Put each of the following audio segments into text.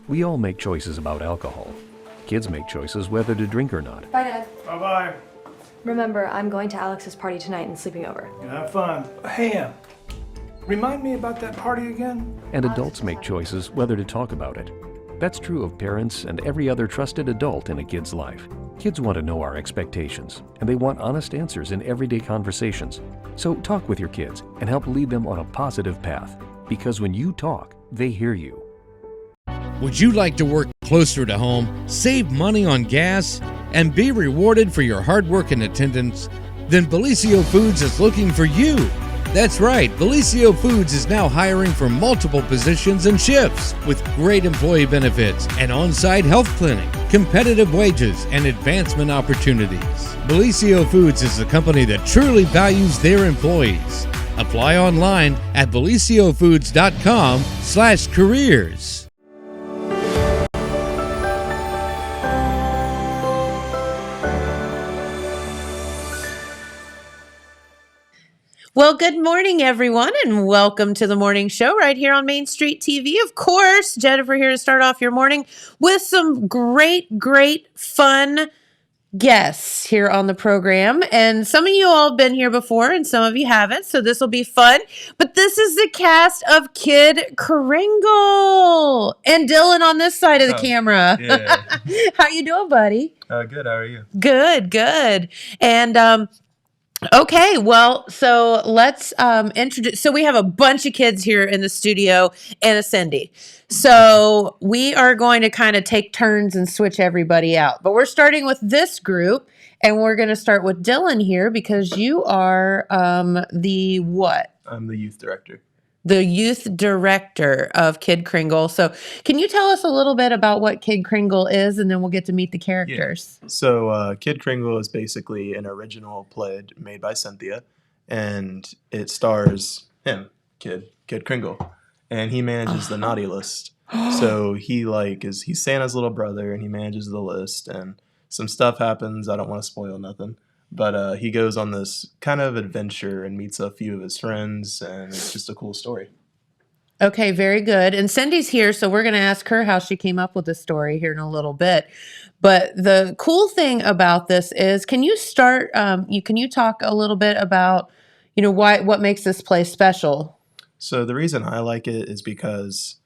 We all make choices about alcohol. Kids make choices whether to drink or not. Bye, Dad. Bye-bye. Remember, I'm going to Alex's party tonight and sleeping over. Have fun. Hey, remind me about that party again? And adults make choices whether to talk about it. That's true of parents and every other trusted adult in a kid's life. Kids want to know our expectations, and they want honest answers in everyday conversations. So talk with your kids and help lead them on a positive path. Because when you talk, they hear you. Would you like to work closer to home, save money on gas, and be rewarded for your hard work and attendance? Then Bellisio Foods is looking for you. That's right, Bellisio Foods is now hiring for multiple positions and shifts with great employee benefits, an on-site health clinic, competitive wages, and advancement opportunities. Bellisio Foods is a company that truly values their employees. Apply online at belisiofoods.com/careers. Well, good morning, everyone, and welcome to the morning show right here on Main Street TV. Of course, Jennifer here to start off your morning with some great, fun guests here on the program. And some of you all have been here before and some of you haven't, so this will be fun. But this is the cast of Kid Kringle and Dylan on this side of the camera. Yeah. How you doing, buddy? Good. How are you? Good. And okay, well, so let's introduce. So we have a bunch of kids here in the studio and a Cindy. So we are going to kind of take turns and switch everybody out. But we're starting with this group, and we're going to start with Dylan here because you are the what? I'm the youth director. The youth director of Kid Kringle. So can you tell us a little bit about what Kid Kringle is, and then we'll get to meet the characters? Yeah. So Kid Kringle is basically an original play made by Cynthia, and it stars him, Kid Kringle, and he manages the naughty list. So he's Santa's little brother, and he manages the list, and some stuff happens. I don't want to spoil nothing. But he goes on this kind of adventure and meets a few of his friends, and it's just a cool story. Okay, very good. And Cindy's here, so we're going to ask her how she came up with the story here in a little bit. But the cool thing about this is, can you start? Can you talk a little bit about, what makes this play special? So the reason I like it is because,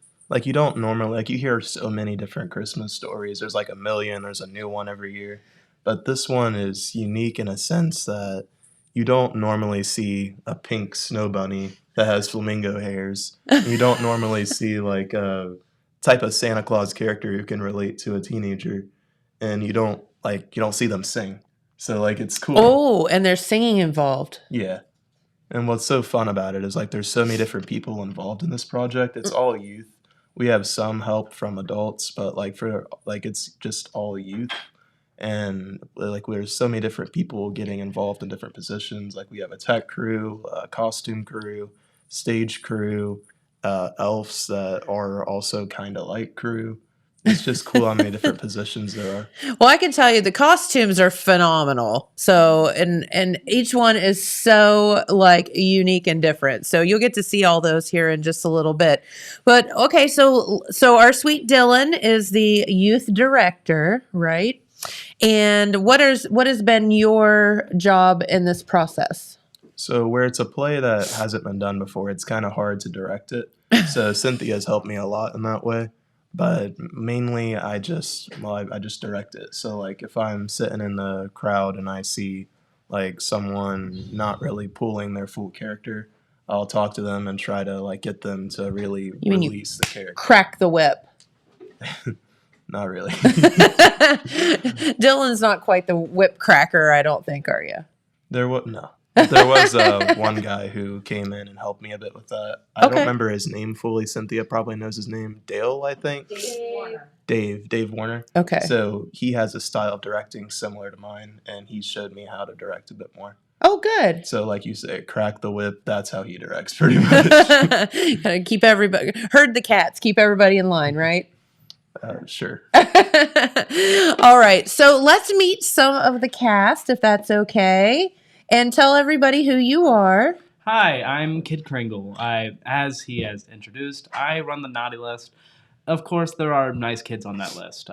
you don't normally you hear so many different Christmas stories. There's a million. There's a new one every year. But this one is unique in a sense that you don't normally see a pink snow bunny that has flamingo hairs. You don't normally see a type of Santa Claus character who can relate to a teenager, and you don't see them sing. So it's cool. Oh, and there's singing involved. Yeah. And what's so fun about it is there's so many different people involved in this project. It's all youth. We have some help from adults, but it's just all youth. And there's so many different people getting involved in different positions. We have a tech crew, a costume crew, stage crew, elves that are also kind of like crew. It's just cool how many different positions there are. Well, I can tell you the costumes are phenomenal. So, and each one is so unique and different. So you'll get to see all those here in just a little bit. But okay, so our sweet Dylan is the youth director, right? And what has been your job in this process? So where it's a play that hasn't been done before, it's kind of hard to direct it. So Cynthia's helped me a lot in that way. But mainly I just direct it. So if I'm sitting in the crowd and I see someone not really pulling their full character, I'll talk to them and try to get them to really release the character. Crack the whip. Not really. Dylan's not quite the whip cracker, I don't think, are you? There was one guy who came in and helped me a bit with that. I don't remember his name fully. Cynthia probably knows his name. Dale, I think. Dave Warner. Okay. So he has a style of directing similar to mine, and he showed me how to direct a bit more. Oh, good. So like you say, crack the whip, that's how he directs pretty much. Keep everybody, herd the cats, keep everybody in line, right? Sure. All right. So let's meet some of the cast, if that's okay. And tell everybody who you are. Hi, I'm Kid Kringle. As he has introduced, I run the naughty list. of course, there are nice kids on that list.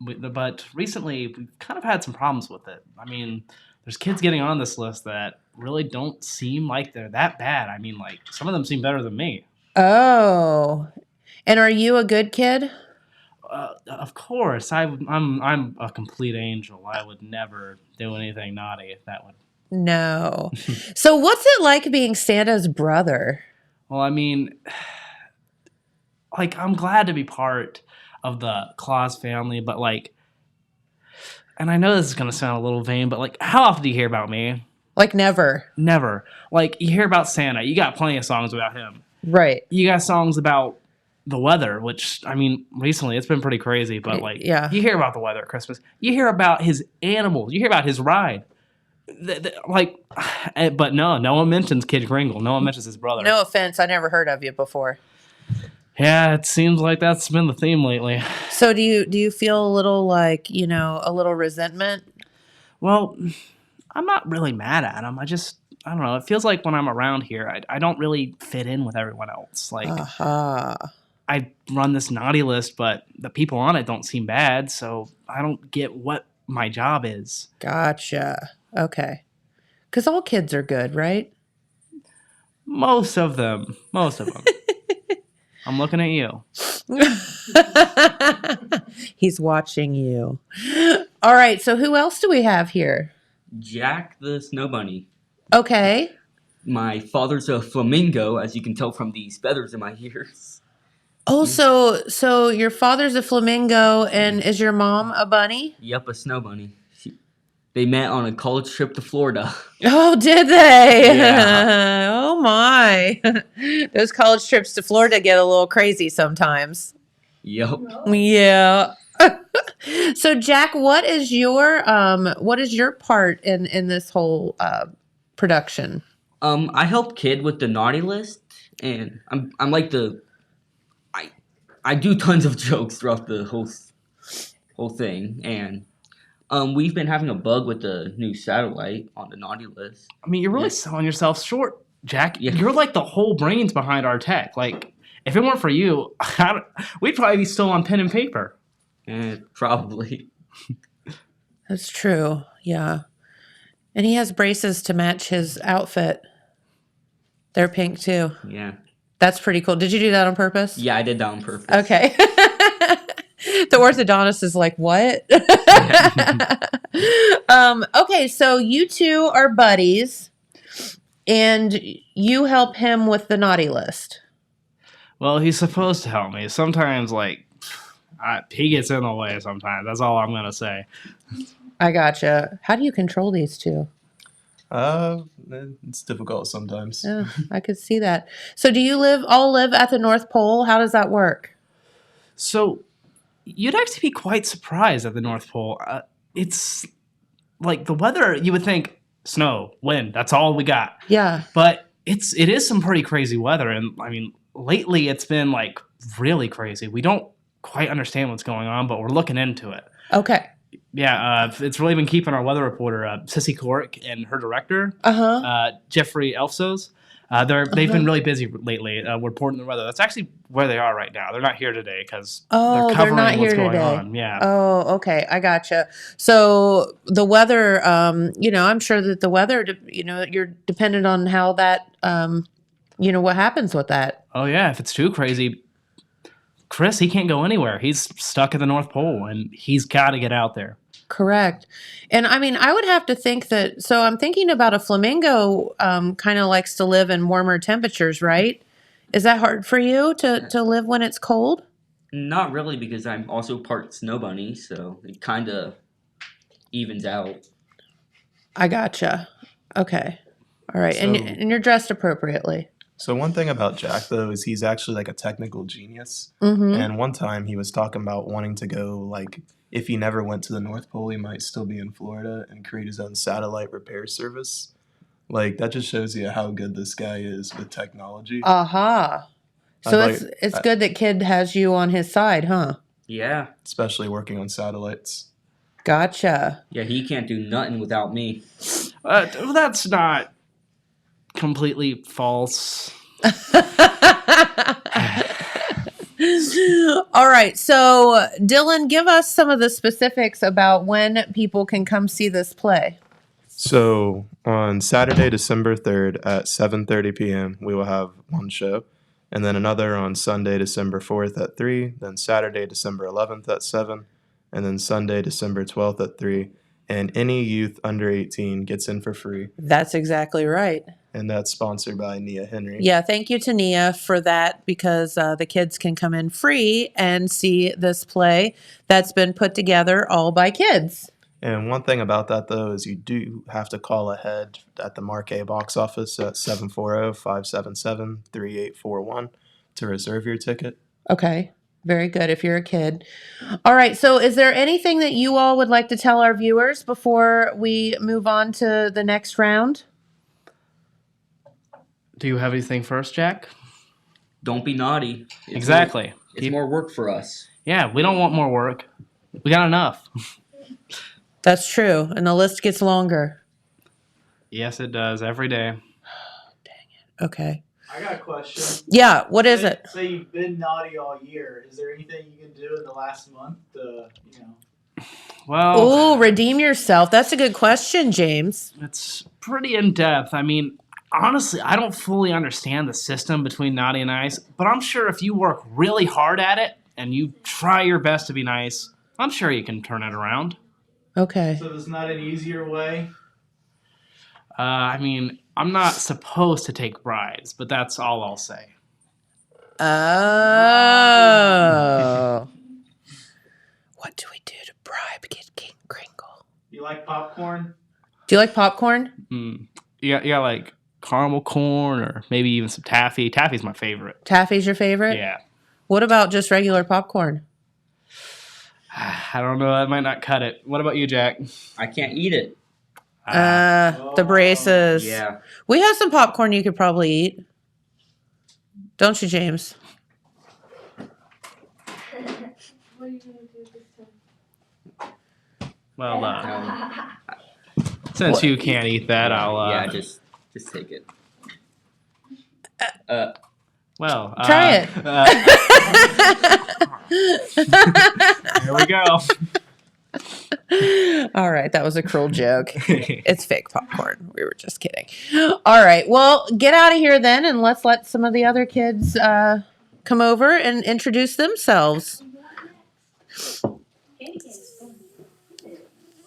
But recently, we've kind of had some problems with it. I mean, there's kids getting on this list that really don't seem like they're that bad. I mean, like, some of them seem better than me. Oh. And are you a good kid? Of course, I'm a complete angel. I would never do anything naughty if that would. No. So what's it like being Santa's brother? Well, I mean, like, I'm glad to be part of the Claus family, but like, and I know this is gonna sound a little vain, but like, how often do you hear about me? Like never. Never. Like, you hear about Santa, you got plenty of songs about him. Right. You got songs about the weather, which, I mean, recently it's been pretty crazy, but like, Yeah. you hear about the weather at Christmas. You hear about his animals. You hear about his ride. But no one mentions Kid Kringle. No one mentions his brother. No offense, I never heard of you before. Yeah, it seems like that's been the theme lately. So do you feel a little like, a little resentment? Well, I'm not really mad at him. I don't know. It feels like when I'm around here, I don't really fit in with everyone else. Like, I run this naughty list, but the people on it don't seem bad, so I don't get what my job is. Gotcha. Okay. Because all kids are good, right? Most of them. I'm looking at you. He's watching you. All right, so who else do we have here? Jack the Snow Bunny. Okay. My father's a flamingo, as you can tell from these feathers in my ears. Oh, so your father's a flamingo, and is your mom a bunny? Yep, a snow bunny. They met on a college trip to Florida. Oh, did they? Yeah. Oh, my. Those college trips to Florida get a little crazy sometimes. Yep. Yeah. So, Jack, what is your part in this whole production? I help Kid with the naughty list, and I'm like I do tons of jokes throughout the whole thing, and we've been having a bug with the new satellite on the naughty list. I mean, you're really selling yourself short, Jack. Yeah. You're like the whole brains behind our tech. Like, if it weren't for you, we'd probably be still on pen and paper. Probably. That's true. Yeah. And he has braces to match his outfit. They're pink too. Yeah. That's pretty cool. Did you do that on purpose? Yeah, I did that on purpose. Okay. The orthodontist is like, what? Okay, so you two are buddies, and you help him with the naughty list. Well, he's supposed to help me. Sometimes, like, he gets in the way sometimes. That's all I'm going to say. I gotcha. How do you control these two? It's difficult sometimes. Yeah, I could see that. So do you all live at the North Pole? How does that work? So, you'd actually be quite surprised at the North Pole. It's like the weather, you would think snow, wind, that's all we got. Yeah. But it is some pretty crazy weather. And I mean, lately it's been like really crazy. We don't quite understand what's going on, but we're looking into it. Okay. Yeah, it's really been keeping our weather reporter, Sissy Cork, and her director, Jeffrey Elfsos. They've been really busy lately reporting the weather. That's actually where they are right now. They're not here today because they're covering not what's here going today. on. Yeah. Oh, okay. I gotcha. So the weather, I'm sure that the weather, you're dependent on how that, what happens with that. Oh, yeah. If it's too crazy, Chris, he can't go anywhere. He's stuck at the North Pole, and he's got to get out there. Correct. And I mean, I would have to think that, so I'm thinking about a flamingo kind of likes to live in warmer temperatures, right? Is that hard for you to live when it's cold? Not really, because I'm also part snow bunny, so it kind of evens out. I gotcha. Okay. All right. So- and you're dressed appropriately. So one thing about Jack, though, is he's actually like a technical genius. Mm-hmm. And one time he was talking about wanting to go, like, if he never went to the North Pole, he might still be in Florida and create his own satellite repair service. Like, that just shows you how good this guy is with technology. Aha. So I'd it's good that Kid has you on his side, huh? Yeah. Especially working on satellites. Gotcha. Yeah, he can't do nothing without me. That's not completely false. All right. So, Dylan, give us some of the specifics about when people can come see this play. So on Saturday, December 3rd at 7:30 p.m., we will have one show, and then another on Sunday, December 4th at 3, then Saturday, December 11th at 7, and then Sunday, December 12th at 3. And any youth under 18 gets in for free, That's exactly right. and that's sponsored by Nia Henry. Yeah, thank you to Nia for that because the kids can come in free and see this play that's been put together all by kids. And one thing about that, though, is you do have to call ahead at the Marquee box office at 740-577-3841 to reserve your ticket. Okay, very good if you're a kid. All right, so is there anything that you all would like to tell our viewers before we move on to the next round? Do you have anything first, Jack? Don't be naughty. Exactly. It's more work for us. Yeah, we don't want more work. We got enough. That's true, and the list gets longer. Yes, it does every day. Okay. I got a question. Yeah, what is it? Say you've been naughty all year. Is there anything you can do in the last month to, Well, Oh, redeem yourself. That's a good question, James. it's pretty in depth. I mean, honestly, I don't fully understand the system between naughty and nice, but I'm sure if you work really hard at it and you try your best to be nice, I'm sure you can turn it around. Okay. so there's not an easier way? I mean, I'm not supposed to take bribes, but that's all I'll say. Oh. What do we do to bribe King Kringle? You like popcorn? Do you like popcorn? You got like caramel corn or maybe even some taffy. Taffy's my favorite. Taffy's your favorite? Yeah. What about just regular popcorn? I don't know. That might not cut it. What about you, Jack? I can't eat it. The braces. Yeah. We have some popcorn you could probably eat. Don't you, James? Well, since you can't eat that, I'll. Yeah, just take it. Well, Try it. Here we go. All right, that was a cruel joke. It's fake popcorn. We were just kidding. All right, well, get out of here then, and let's let some of the other kids come over and introduce themselves.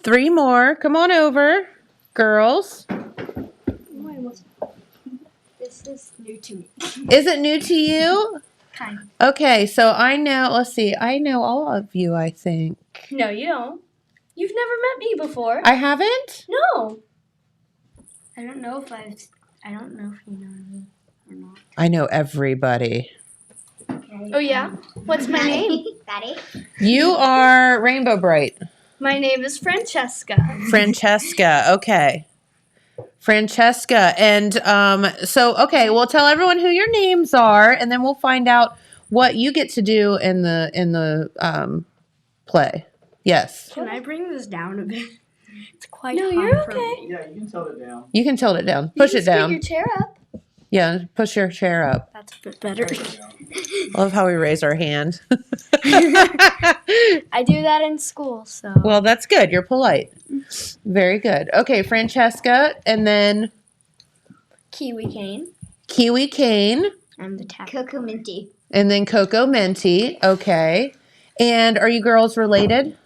3 more. Come on over, girls. This is new to me. Is it new to you? Kind of. Okay, so I know all of you, I think. No, you don't. You've never met me before. I haven't? No. I don't know if you know me or not. I know everybody. Okay. Oh yeah? What's my name? Daddy. You are Rainbow Bright. My name is Francesca. Francesca, okay. Francesca, and okay, well, tell everyone who your names are, and then we'll find out what you get to do in the play. Yes. Can I bring this down a bit? It's quite hard. No, you're okay. Yeah, you can tilt it down. You can tilt it down. Push it down. Your chair up. Yeah, push your chair up. That's a bit better. I love how we raise our hand. I do that in school, so. Well, that's good. You're polite. Very good. Okay, Francesca, and then Kiwi cane. Kiwi Cane. And the Cocoa Minty. And then Cocoa Minty. Okay. And are you girls related?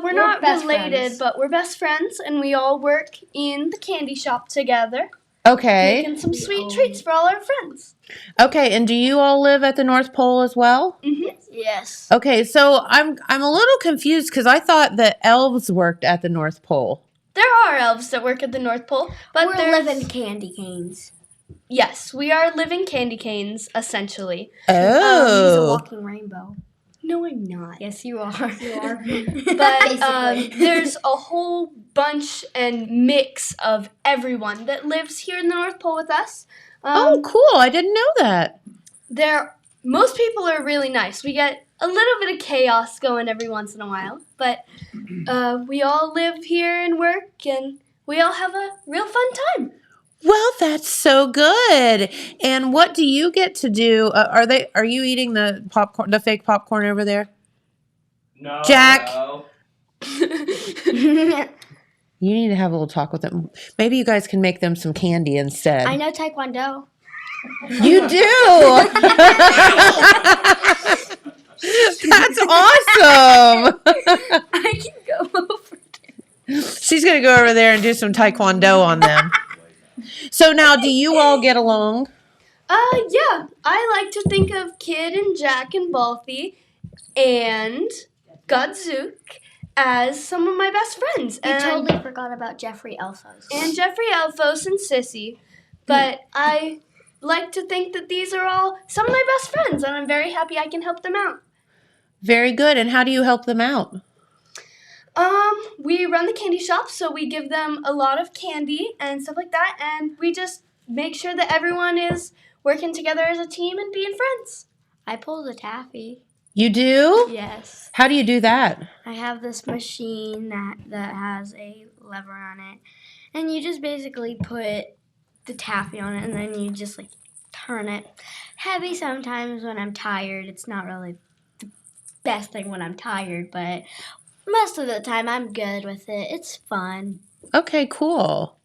We're not related, but we're best friends, and we all work in the candy shop together. Okay. Making some sweet treats for all our friends. Okay, and do you all live at the North Pole as well? Mm-hmm. Yes. Okay, so I'm a little confused because I thought that elves worked at the North Pole. There are elves that work at the North Pole, but we're living candy canes. Yes, we are living candy canes, essentially. Oh. He's a walking rainbow. No, I'm not. Yes, you are. You are. But there's a whole bunch and mix of everyone that lives here in the North Pole with us. Oh, cool. I didn't know that. Most people are really nice. We get a little bit of chaos going every once in a while, but we all live here and work, and we all have a real fun time. Well, that's so good. And what do you get to do? Are you eating the popcorn, the fake popcorn over there? No. Jack. No. You need to have a little talk with them. Maybe you guys can make them some candy instead. I know Taekwondo. You do. That's awesome. I can go over there. She's going to go over there and do some Taekwondo on them. So now, do you all get along? Yeah. I like to think of Kid and Jack and Balthy and Godzook as some of my best friends. You And totally forgot about Jeffrey Elfos. and Jeffrey Elfos and Sissy. But I like to think that these are all some of my best friends, and I'm very happy I can help them out. Very good. And how do you help them out? We run the candy shop, so we give them a lot of candy and stuff like that, and we just make sure that everyone is working together as a team and being friends. I pull the taffy. You do? Yes. How do you do that? I have this machine that has a lever on it, and you just basically put the taffy on it, and then you just like turn it. Heavy sometimes when I'm tired. It's not really the best thing when I'm tired, but most of the time I'm good with it. It's fun. Okay, cool.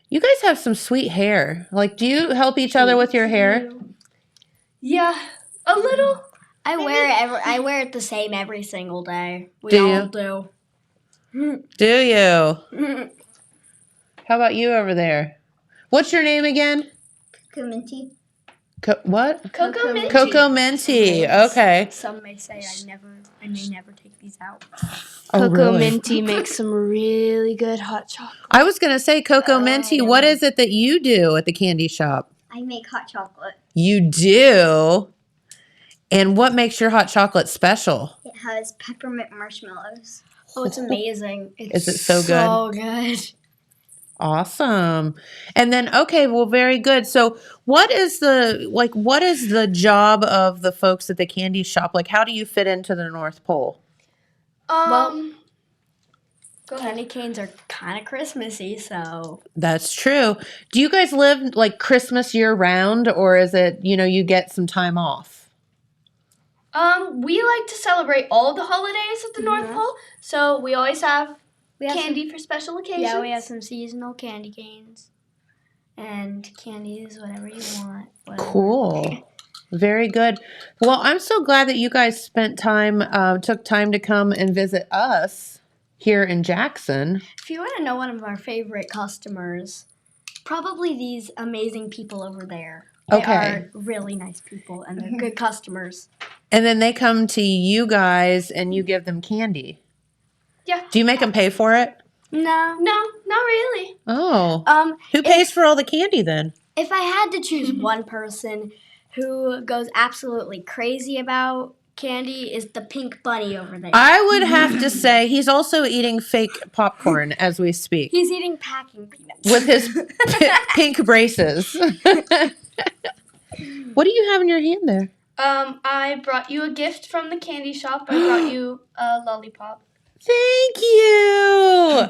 You guys have some sweet hair. Like, do you help each other with your hair? Yeah, a little. I wear it the same every single day. We Do all you? Do you? How about you over there? What's your name again? Minty. What? Cocoa Minty. Cocoa Minty. Okay. Some may say I may never take these out. Oh, really? Minty makes some really good hot chocolate. I was going to say, Cocoa Minty, what is it that you do at the candy shop? I make hot chocolate. You do? And what makes your hot chocolate special? It has peppermint marshmallows. Oh, it's amazing. Is it so good? So good. Awesome. And then, okay, well, very good. So what is the job of the folks at the candy shop? Like, how do you fit into the North Pole? Candy canes are kind of Christmassy, so. That's true. Do you guys live like Christmas year round, or is it, you get some time off? We like to celebrate all of the holidays at the North Pole, so we always have have candy for special occasions. Yeah, we have some seasonal candy canes. And candies, whatever you want. Whatever. Cool. Very good. Well, I'm so glad that you guys took time to come and visit us here in Jackson. If you want to know one of our favorite customers, probably these amazing people over there. They are really nice people, and they're good customers. And then they come to you guys, and you give them candy. Yeah. Do you make them pay for it? No, not really. Oh. Who pays for all the candy then? If I had to choose one person who goes absolutely crazy about candy, is the pink bunny over there. I would have to say he's also eating fake popcorn as we speak. He's eating packing peanuts. With his pink braces. What do you have in your hand there? I brought you a gift from the candy shop. I brought you a lollipop. Thank you.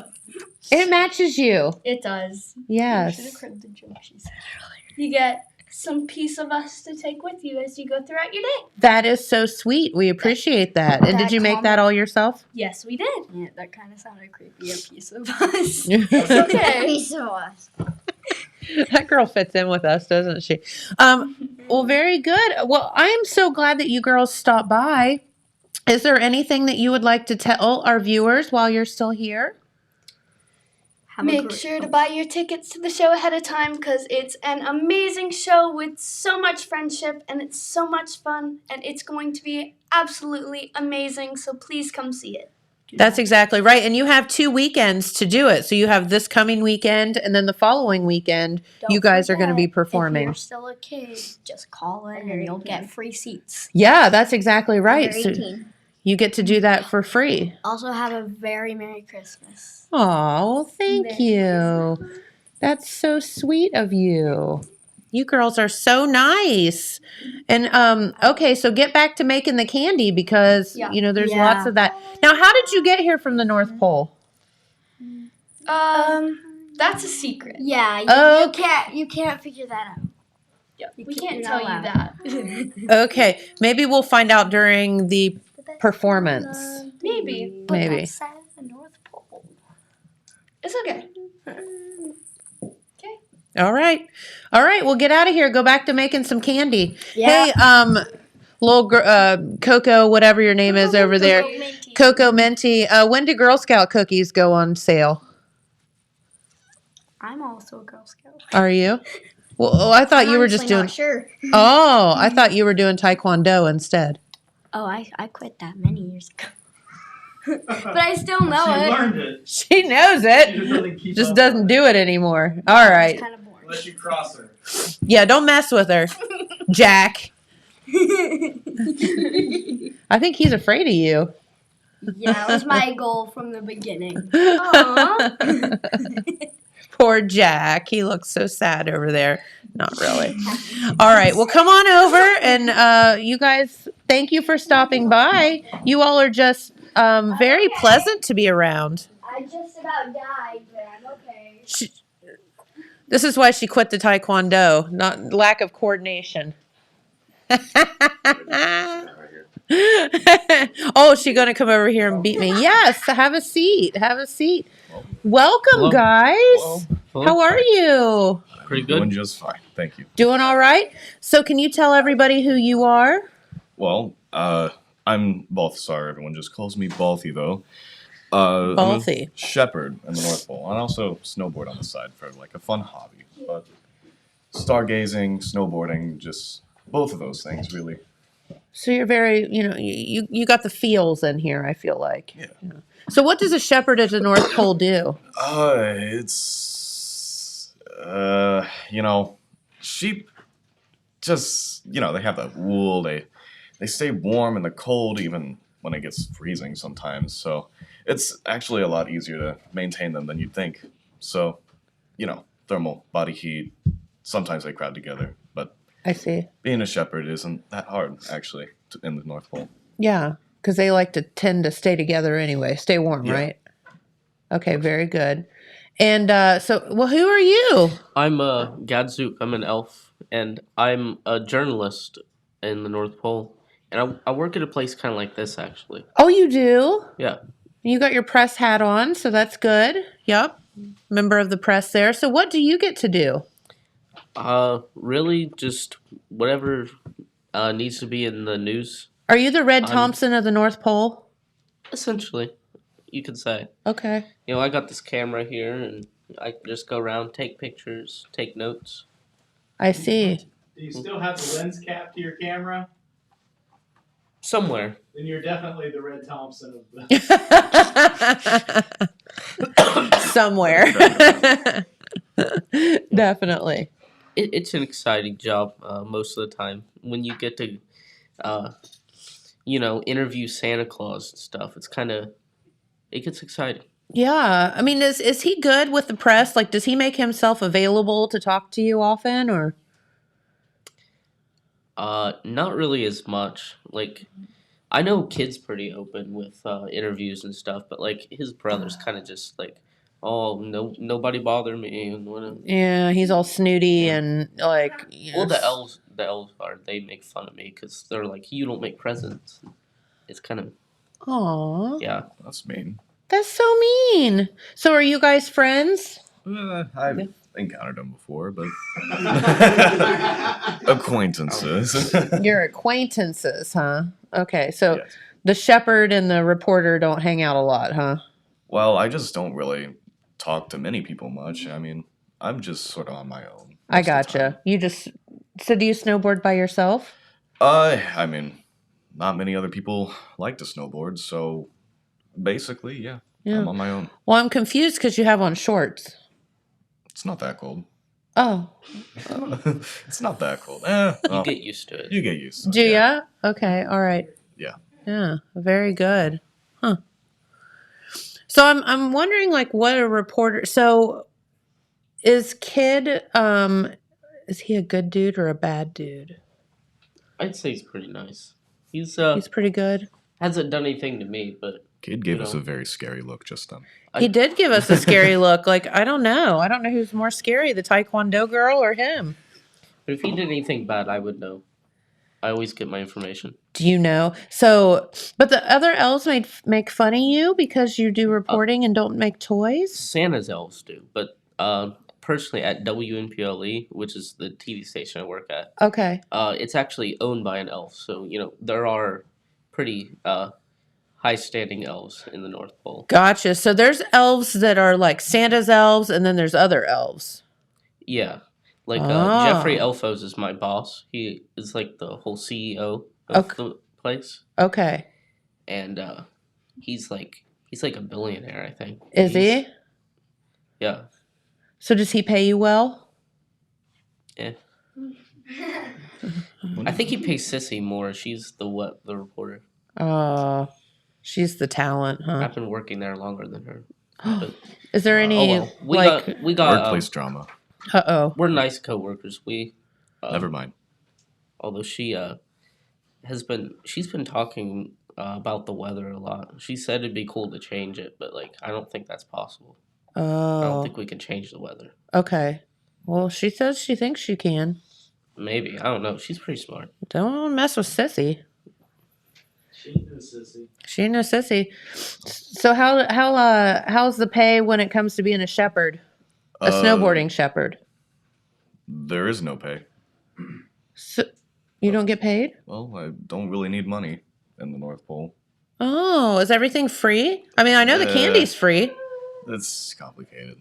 It matches you. It does. Yes. I should have heard the joke she said earlier. You get some piece of us to take with you as you go throughout your day. That is so sweet. We appreciate that. And did you make that all yourself? Yes, we did. Yeah, that kind of sounded creepy. A piece of us. It's okay. A piece of us. That girl fits in with us, doesn't she? Well, very good. Well, I am so glad that you girls stopped by. Is there anything that you would like to tell our viewers while you're still here? Make sure to buy your tickets to the show ahead of time because it's an amazing show with so much friendship and it's so much fun and it's going to be absolutely amazing. So please come see it. That's exactly right. And you have 2 weekends to do it. So you have this coming weekend and then the following weekend, you guys are going to be performing. If you're still a kid, just call in and you'll get free seats. Yeah, that's exactly right. Under So 18. you get to do that for free. Also have a very Merry Christmas. Oh, thank you. That's so sweet of you. You girls are so nice. And okay, so get back to making the candy because there's lots of that. Now, how did you get here from the North Pole? The That's a secret. Yeah, you can't figure that out. We can't you're tell not you that. Okay, maybe we'll find out during the performance. Maybe. But Maybe. that's side of the North Pole. It's okay. All right. We'll get out of here. Go back to making some candy. Yeah. Hey, little Coco, whatever your name is over there. Minty. Coco Minty. When do Girl Scout cookies go on sale? I'm also a Girl Scout. Are you? Well, I thought you were just doing. Not sure. Oh, I thought you were doing Taekwondo instead. Oh, I quit that many years ago. But I still know She it. learned it. She knows She it. Just doesn't do it anymore. All right. Kind of boring. Unless you cross her. Yeah, don't mess with her, Jack. I think he's afraid of you. Yeah, that was my goal from the beginning. Poor Jack. He looks so sad over there. Not really. All right. Well, come on over. And you guys, thank you for stopping by. You all are just very pleasant to be around. I just about died, but I'm okay. This is why she quit the Taekwondo, not lack of coordination. Oh, is she going to come over here and beat me? Yes. Have a seat. Have a seat. Welcome, Hello. guys. Hello. How are you? Pretty good. Doing just fine, thank you. Doing all right? So can you tell everybody who you are? Well, I'm both. Sorry, everyone just calls me Balthy, though. I'm Balthy. a shepherd in the North Pole, and also snowboard on the side for like a fun hobby. But stargazing, snowboarding, just both of those things, really. So you're very, you got the feels in here, I feel like. Yeah. So what does a shepherd at the North Pole do? Sheep just, they have that wool. They stay warm in the cold, even when it gets freezing sometimes. So it's actually a lot easier to maintain them than you'd think. So, thermal, body heat, sometimes they crowd together. But I see. being a shepherd isn't that hard, actually, in the North Pole. Yeah, because they like to tend to stay together anyway, stay warm, Yeah. right? Okay, very good. And who are you? I'm Gadzook. I'm an elf, and I'm a journalist in the North Pole. And I work at a place kind of like this, actually. Oh, you do? Yeah. You got your press hat on, so that's good. Yep. Member of the press there. So what do you get to do? Really just whatever needs to be in the news. Are you the Red Thompson of the North Pole? Essentially, you could say. Okay. I got this camera here, and I just go around, take pictures, take notes. I see. Do you still have the lens cap to your camera? Somewhere. Then you're definitely the Red Thompson of the. Somewhere. Definitely. It's an exciting job most of the time. When you get to, interview Santa Claus and stuff, it gets exciting. Yeah. I mean, is he good with the press? Like, does he make himself available to talk to you often, or? Not really as much. Like, I know Kid's pretty open with interviews and stuff, but like his brother's kind of just like, oh, no, nobody bother me and whatever. Yeah, he's all snooty and like. Well, the elves they make fun of me because they're like, you don't make presents. It's kind of. Aw. Yeah. That's mean. That's so mean. So are you guys friends? I've encountered them before, but acquaintances. Your acquaintances, huh? Okay, so Yes. the shepherd and the reporter don't hang out a lot, huh? Well, I just don't really talk to many people much. I mean, I'm just sort of on my own. I most of the time. gotcha. So do you snowboard by yourself? I mean, not many other people like to snowboard, so basically, yeah. I'm on my own. Well, I'm confused because you have on shorts. It's not that cold. Oh. It's not that cold. You get used to it. You get used to it. Do ya? Okay, all right. Yeah. Yeah, very good. Huh. So I'm wondering like what a reporter so is Kid is he a good dude or a bad dude? I'd say he's pretty nice. He's pretty good. hasn't done anything to me, but Kid gave us a very scary look just then. He did give us a scary look. Like, I don't know. I don't know who's more scary, the Taekwondo girl or him. But if he did anything bad, I would know. I always get my information. Do you know? So, but the other elves make fun of you because you do reporting and don't make toys? Santa's elves do. But personally, at WNPLE, which is the TV station I work at, Okay. it's actually owned by an elf. So, there are pretty high-standing elves in the North Pole. Gotcha. So there's elves that are like Santa's elves, and then there's other elves. Yeah. Like Jeffrey Elfos is my boss. He is like the whole CEO of the place. Okay. And he's like a billionaire, I think. Is he? Yeah. So does he pay you well? Yeah. I think he pays Sissy more. She's the reporter. She's the talent, huh? I've been working there longer than her. But, is there any we got workplace drama? We're nice coworkers. Never mind. Although she's been talking about the weather a lot. She said it'd be cool to change it, but I don't think that's possible. I don't think we can change the weather. Okay. Well, she says she thinks she can. Maybe. I don't know. She's pretty smart. Don't mess with Sissy. She ain't no sissy. She ain't no sissy. So how's the pay when it comes to being a shepherd? A snowboarding shepherd? There is no pay. So you don't get paid? Well, I don't really need money in the North Pole. Oh, is everything free? I mean, I know the candy's free. It's complicated,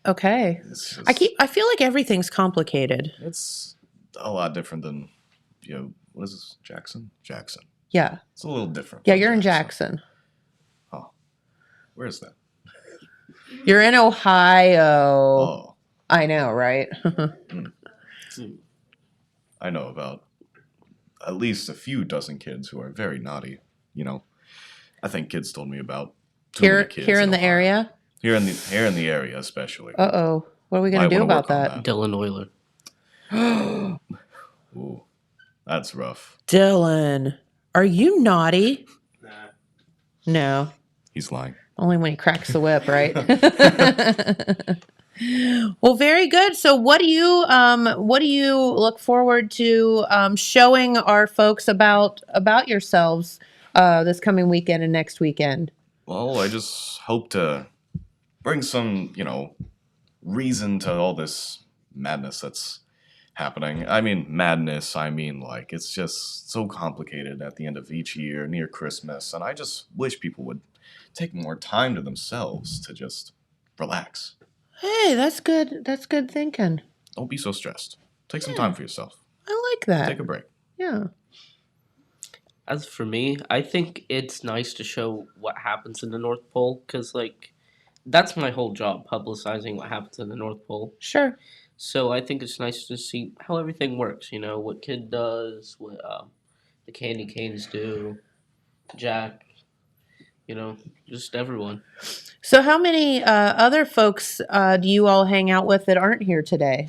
Okay. I feel like everything's complicated. It's a lot different than, what is this? Jackson? Jackson. Yeah. It's a little different. Yeah, you're in Jackson. Oh. Where is that? You're in Ohio. Oh. I know, right? I know about at least a few dozen kids who are very naughty. I think kids told me about here in the area. Here in the area, especially. Uh-oh. What are we gonna do about that? Dylan Euler. Ooh, that's rough. Dylan, are you naughty? Nah. No. He's lying. Only when he cracks the whip, right? Well, very good. So what do you look forward to showing our folks about yourselves this coming weekend and next weekend? Well, I just hope to bring some, reason to all this madness that's happening. I mean, madness, it's just so complicated at the end of each year, near Christmas, and I just wish people would take more time to themselves to just relax. Hey, that's good. That's good thinking. Don't be so stressed. Take some time for yourself. I like that. Take a break. Yeah. As for me, I think it's nice to show what happens in the North Pole because, that's my whole job, publicizing what happens in the North Pole. Sure. So I think it's nice to see how everything works, what Kid does, what the Candy Canes do, Jack, just everyone. So how many other folks do you all hang out with that aren't here today?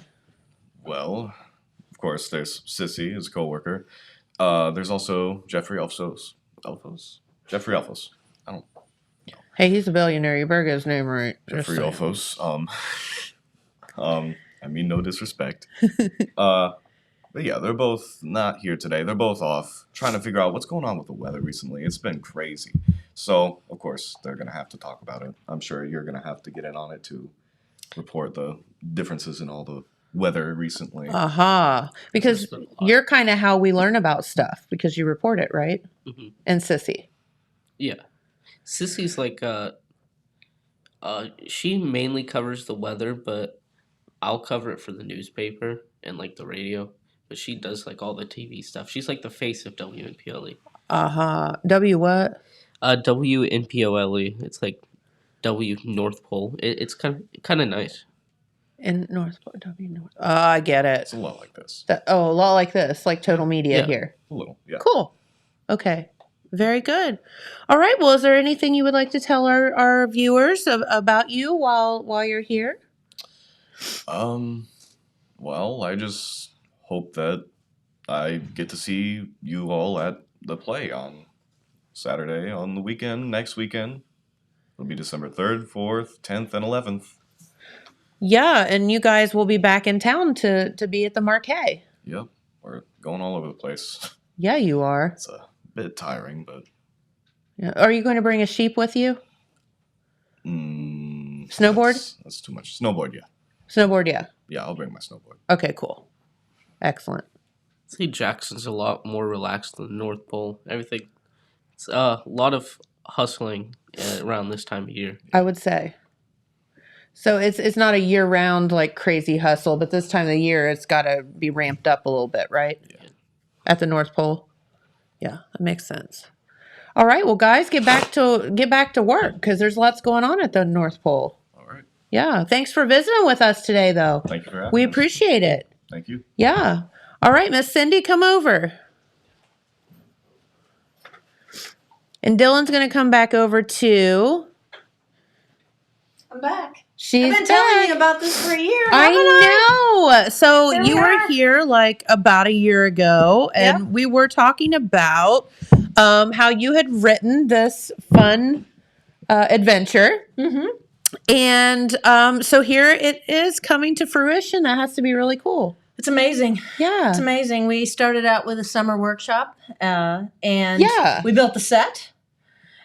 Well, of course, there's Sissy, his coworker. There's also Jeffrey Elfos. Jeffrey Elfos. I don't know. Hey, he's a billionaire. You better get his name right. Jeffrey Elfos. I mean, no disrespect. But yeah, they're both not here today. They're both off trying to figure out what's going on with the weather recently. It's been crazy. So, of course, they're going to have to talk about it. I'm sure you're going to have to get in on it to report the differences in all the weather recently. Because you're kind of how we learn about stuff because you report it, right? Mm-hmm. And Sissy. Yeah. Sissy's she mainly covers the weather, but I'll cover it for the newspaper and the radio. But she does all the TV stuff. She's the face of WNPLE. W what? WNPOLE. It's W North Pole. It's kind of nice. In North Pole, W North. Oh, I get it. It's a lot like this. A lot like this, like Total Media here. A little, yeah. Cool. Okay. Very good. All right. Well, is there anything you would like to tell our viewers about you while you're here? Well, I just hope that I get to see you all at the play on Saturday. On the weekend, next weekend, it'll be December 3rd, 4th, 10th, and 11th. Yeah, and you guys will be back in town to be at the Marquee. Yep, we're going all over the place. Yeah, you are. It's a bit tiring, but... Yeah. Are you going to bring a sheep with you? Snowboard? That's too much. Snowboard, yeah. Snowboard, yeah. Yeah, I'll bring my snowboard. Okay, cool. Excellent. See, Jackson's a lot more relaxed than the North Pole. Everything, it's a lot of hustling around this time of year. I would say. So it's not a year-round, like, crazy hustle, but this time of the year, it's got to be ramped up a little bit, right? Yeah. At the North Pole? Yeah, that makes sense. All right, well, guys, get back to work, because there's lots going on at the North Pole. All right. Yeah, thanks for visiting with us today, though. Thank you for having We us. appreciate it. Thank you. Yeah. All right, Miss Cindy, come over. And Dylan's going to come back over too. I'm back. She's I've been telling you about this for a year. I know. So Here you we were are. here like about a year ago, and we were talking about how you had written this fun adventure. Mm-hmm. And so here it is coming to fruition. That has to be really cool. It's amazing. Yeah. It's amazing. We started out with a summer workship, and Yeah. we built the set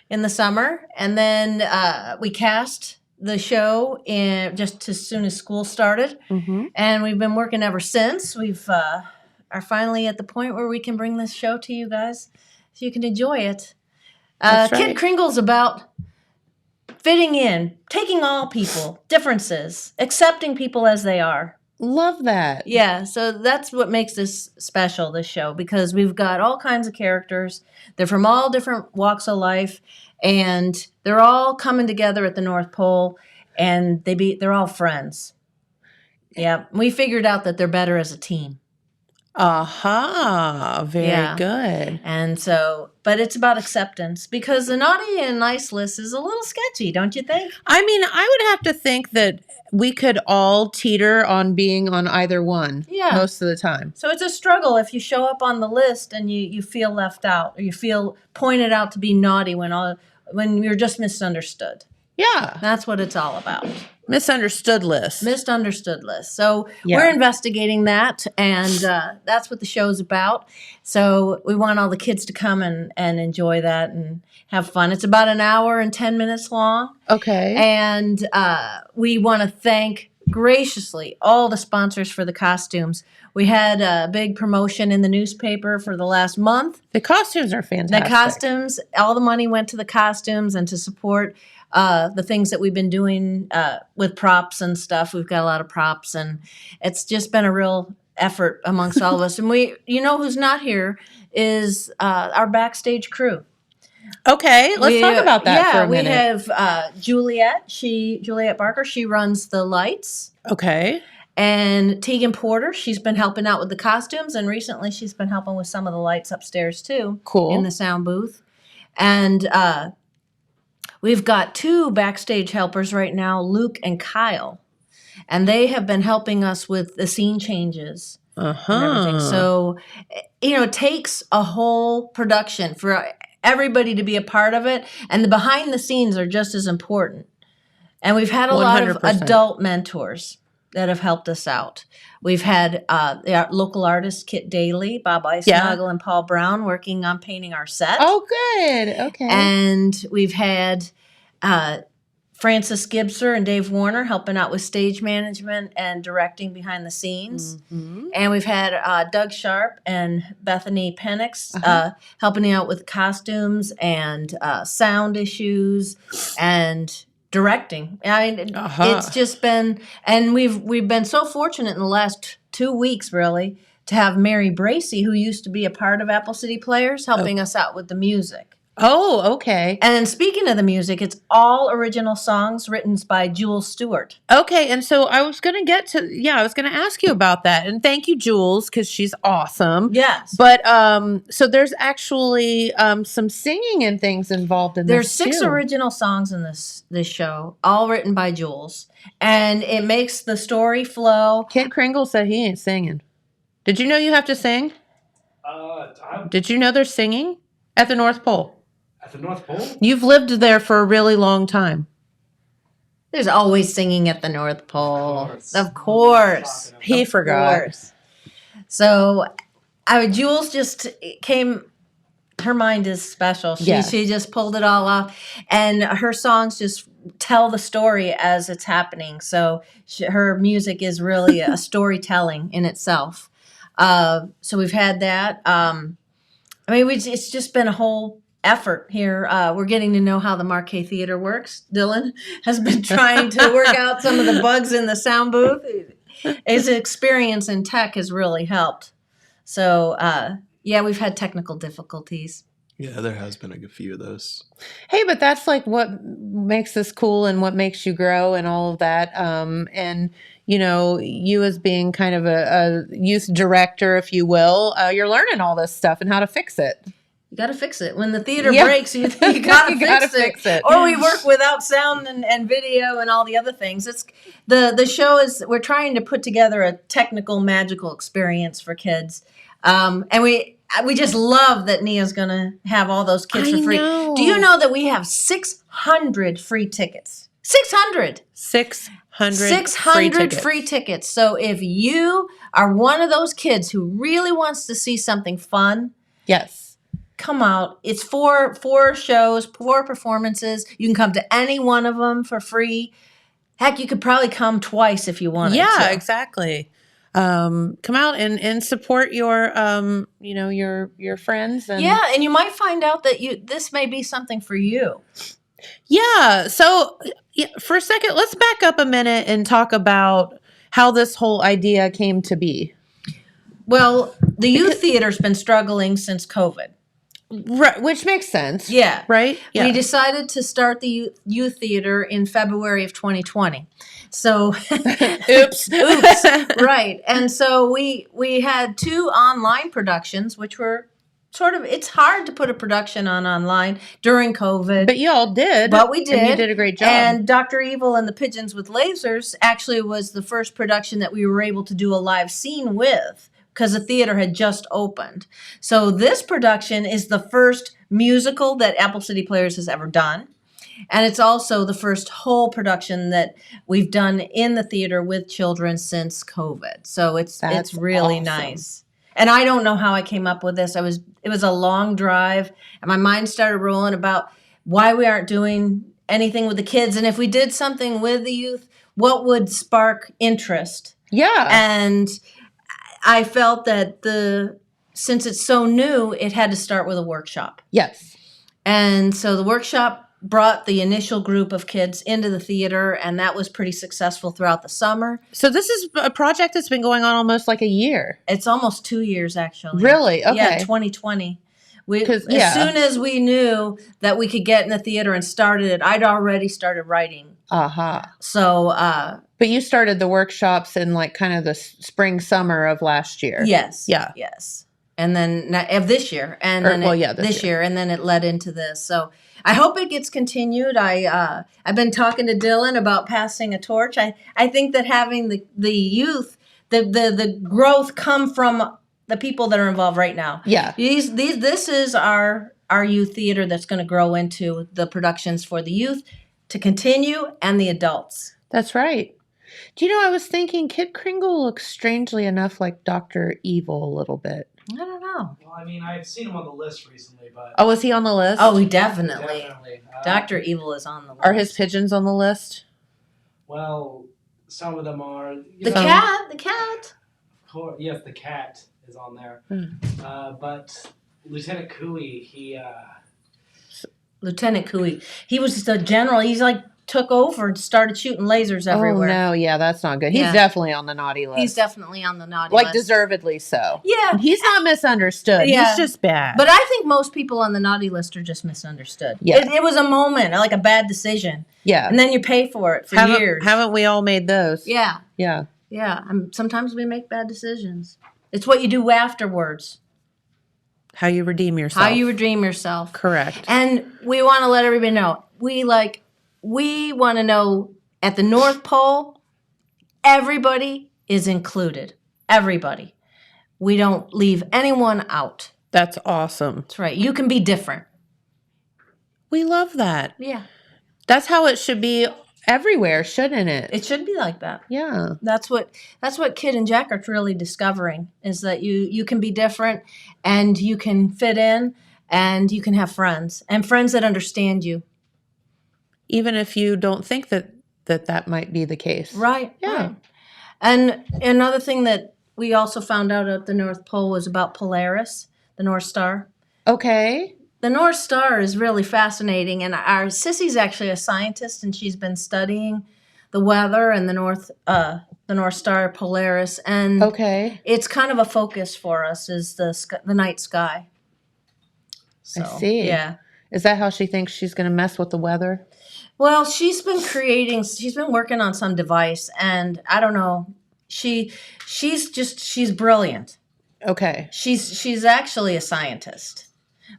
in the summer, and then we cast the show in just as soon as school started, Mm-hmm. and we've been working ever since. We've are finally at the point where we can bring this show to you guys, so you can enjoy it. That's right. Kid Kringle's about fitting in, taking all people, differences, accepting people as they are. Love that. Yeah, so that's what makes this special, this show, because we've got all kinds of characters. They're from all different walks of life, and they're all coming together at the North Pole, and they're all friends. Yeah, we figured out that they're better as a team. Aha, very good. And so, but it's about acceptance, because the naughty and nice list is a little sketchy, don't you think? I mean, I would have to think that we could all teeter on being on either one most of the time. So it's a struggle if you show up on the list and you feel left out, or you feel pointed out to be naughty when you're just misunderstood. Yeah. That's what it's all about. Misunderstood list. Misunderstood list. So Yeah. we're investigating that, and that's what the show's about. So we want all the kids to come and enjoy that and have fun. It's about an hour and 10 minutes long. Okay. And we want to thank graciously all the sponsors for the costumes. We had a big promotion in the newspaper for the last month. The costumes are fantastic. The costumes, all the money went to the costumes and to support the things that we've been doing with props and stuff. We've got a lot of props, and it's just been a real effort amongst all of us. And who's not here is our backstage crew. Okay, let's talk about that for a minute. We have Juliet Barker. She runs the lights. Okay. And Tegan Porter, she's been helping out with the costumes, and recently she's been helping with some of the lights upstairs too. Cool. In the sound booth. And we've got two backstage helpers right now, Luke and Kyle. And they have been helping us with the scene changes. And everything. So, it takes a whole production for everybody to be a part of it. And the behind the scenes are just as important. And we've had a lot of 100%. adult mentors that have helped us out. We've had the local artist Kit Daly, Bob Eisnagel, and Paul Brown working on painting our set. Oh, good. Okay. And we've had Francis Gibser and Dave Warner helping out with stage management and directing behind the scenes. Mm-hmm. And we've had Doug Sharp and Bethany Penix helping out with costumes and sound issues and directing. I mean, it's just been, and we've been so fortunate in the last 2 weeks, really, to have Mary Bracy, who used to be a part of Apple City Players, helping us out with the music. Oh, okay. And speaking of the music, it's all original songs written by Jules Stewart. Okay, and so I was going to I was going to ask you about that. And thank you, Jules, because she's awesome. Yes. But so there's actually some singing and things involved in There's this six too. original songs in this show, all written by Jules. And it makes the story flow. Kid Kringle said he ain't singing. Did you know you have to sing? Did you know they're singing at the North Pole? At the North Pole? You've lived there for a really long time. There's always singing at the North Pole. Of course. course. He Of forgot. course. So, Jules just came. Her mind is special. Yeah. She just pulled it all off, and her songs just tell the story as it's happening. So her music is really a storytelling in itself. So we've had that. It's just been a whole effort here. We're getting to know how the Marquet Theater works. Dylan has been trying to work out some of the bugs in the sound booth. His experience in tech has really helped. So, yeah, we've had technical difficulties. Yeah, there has been a few of those. Hey, but that's like what makes this cool and what makes you grow and all of that. And, you know, you as being kind of a youth director, if you will, you're learning all this stuff and how to fix it. You got to fix it. When the theater breaks, you got to fix it. Or we work without sound and video and all the other things. It's the show is, we're trying to put together a technical, magical experience for kids. And we just love that Nia's going to have all those kids for free. Do you know that we have 600 free tickets? 600. 600 free tickets. So if you are one of those kids who really wants to see something fun, yes, come out. It's four shows, 4 performances. You can come to any one of them for free. Heck, you could probably come twice if you wanted to. Yeah, exactly. Come out and support your your friends. And yeah, and you might find out that this may be something for you. Yeah. So for a second, let's back up a minute and talk about how this whole idea came to be. Well, the youth theater's been struggling since COVID. Right, which makes sense. Yeah. Right? Yeah. We decided to start the youth theater in February of 2020. So oops. Right. And so we had 2 online productions, which were sort of, it's hard to put a production on online during COVID. But you all did. But we did. And you did a great job. And Dr. Evil and the Pigeons with Lasers actually was the first production that we were able to do a live scene with, because the theater had just opened. So this production is the first musical that Apple City Players has ever done. And it's also the first whole production that we've done in the theater with children since COVID. So it's really awesome. Nice. And I don't know how I came up with this. It was a long drive, and my mind started rolling about why we aren't doing anything with the kids. And if we did something with the youth, what would spark interest? Yeah. And I felt that since it's so new, it had to start with a workshop. Yes. And so the workshop brought the initial group of kids into the theater, and that was pretty successful throughout the summer. So this is a project that's been going on almost like a year. It's almost 2 years, actually. Really? Okay. Yeah, 2020. As soon as we knew that we could get in the theater and started it, I'd already started writing. So, but you started the workshops in like kind of the spring, summer of last year. Yes. Yeah. Yes. And then of this year, and then this year, and then it led into this. So I hope it gets continued. I've been talking to Dylan about passing a torch. I think that having the youth, the growth come from the people that are involved right now. Yeah. This is our youth theater that's going to grow into the productions for the youth to continue and the adults. That's right. Do you know, I was thinking Kid Kringle looks strangely enough like Dr. Evil a little bit. I don't know. Well, I mean, I've seen him on the list recently, but... Oh, is he on the list? Oh, he definitely. Dr. Evil is on the list. Are his pigeons on the list? Well, some of them are... The cat. Of course, yes, the cat is on there. But Lieutenant Cooey, Lieutenant Cooey, he was just a general. He's like took over and started shooting lasers everywhere. Oh, no, yeah, that's not good. He's definitely on the naughty list. He's definitely on the naughty like list. Deservedly so. Yeah. He's not misunderstood. Yeah. He's just bad. But I think most people on the naughty list are just misunderstood. Yeah. It was a moment, like a bad decision. Yeah. And then you pay for it for years. Haven't we all made those? Yeah. Yeah. Yeah. Sometimes we make bad decisions. It's what you do afterwards. How you redeem yourself. How you redeem yourself. Correct. And we want to let everybody know, we want to know at the North Pole, everybody is included. Everybody. We don't leave anyone out. That's awesome. That's right. You can be different. We love that. Yeah. That's how it should be everywhere, shouldn't it? It should be like that. Yeah. That's what Kid and Jack are really discovering, is that you can be different and you can fit in and you can have friends that understand you. Even if you don't think that might be the case. Right. Yeah. Right. And another thing that we also found out at the North Pole was about Polaris, the North Star. Okay. The North Star is really fascinating, and our Sissy's actually a scientist, and she's been studying the weather and the North Star, Polaris, and it's kind of a focus for us is the night sky. So, I see. Yeah. Is that how she thinks she's going to mess with the weather? Well, she's been working on some device, and I don't know. She's brilliant. Okay. She's actually a scientist.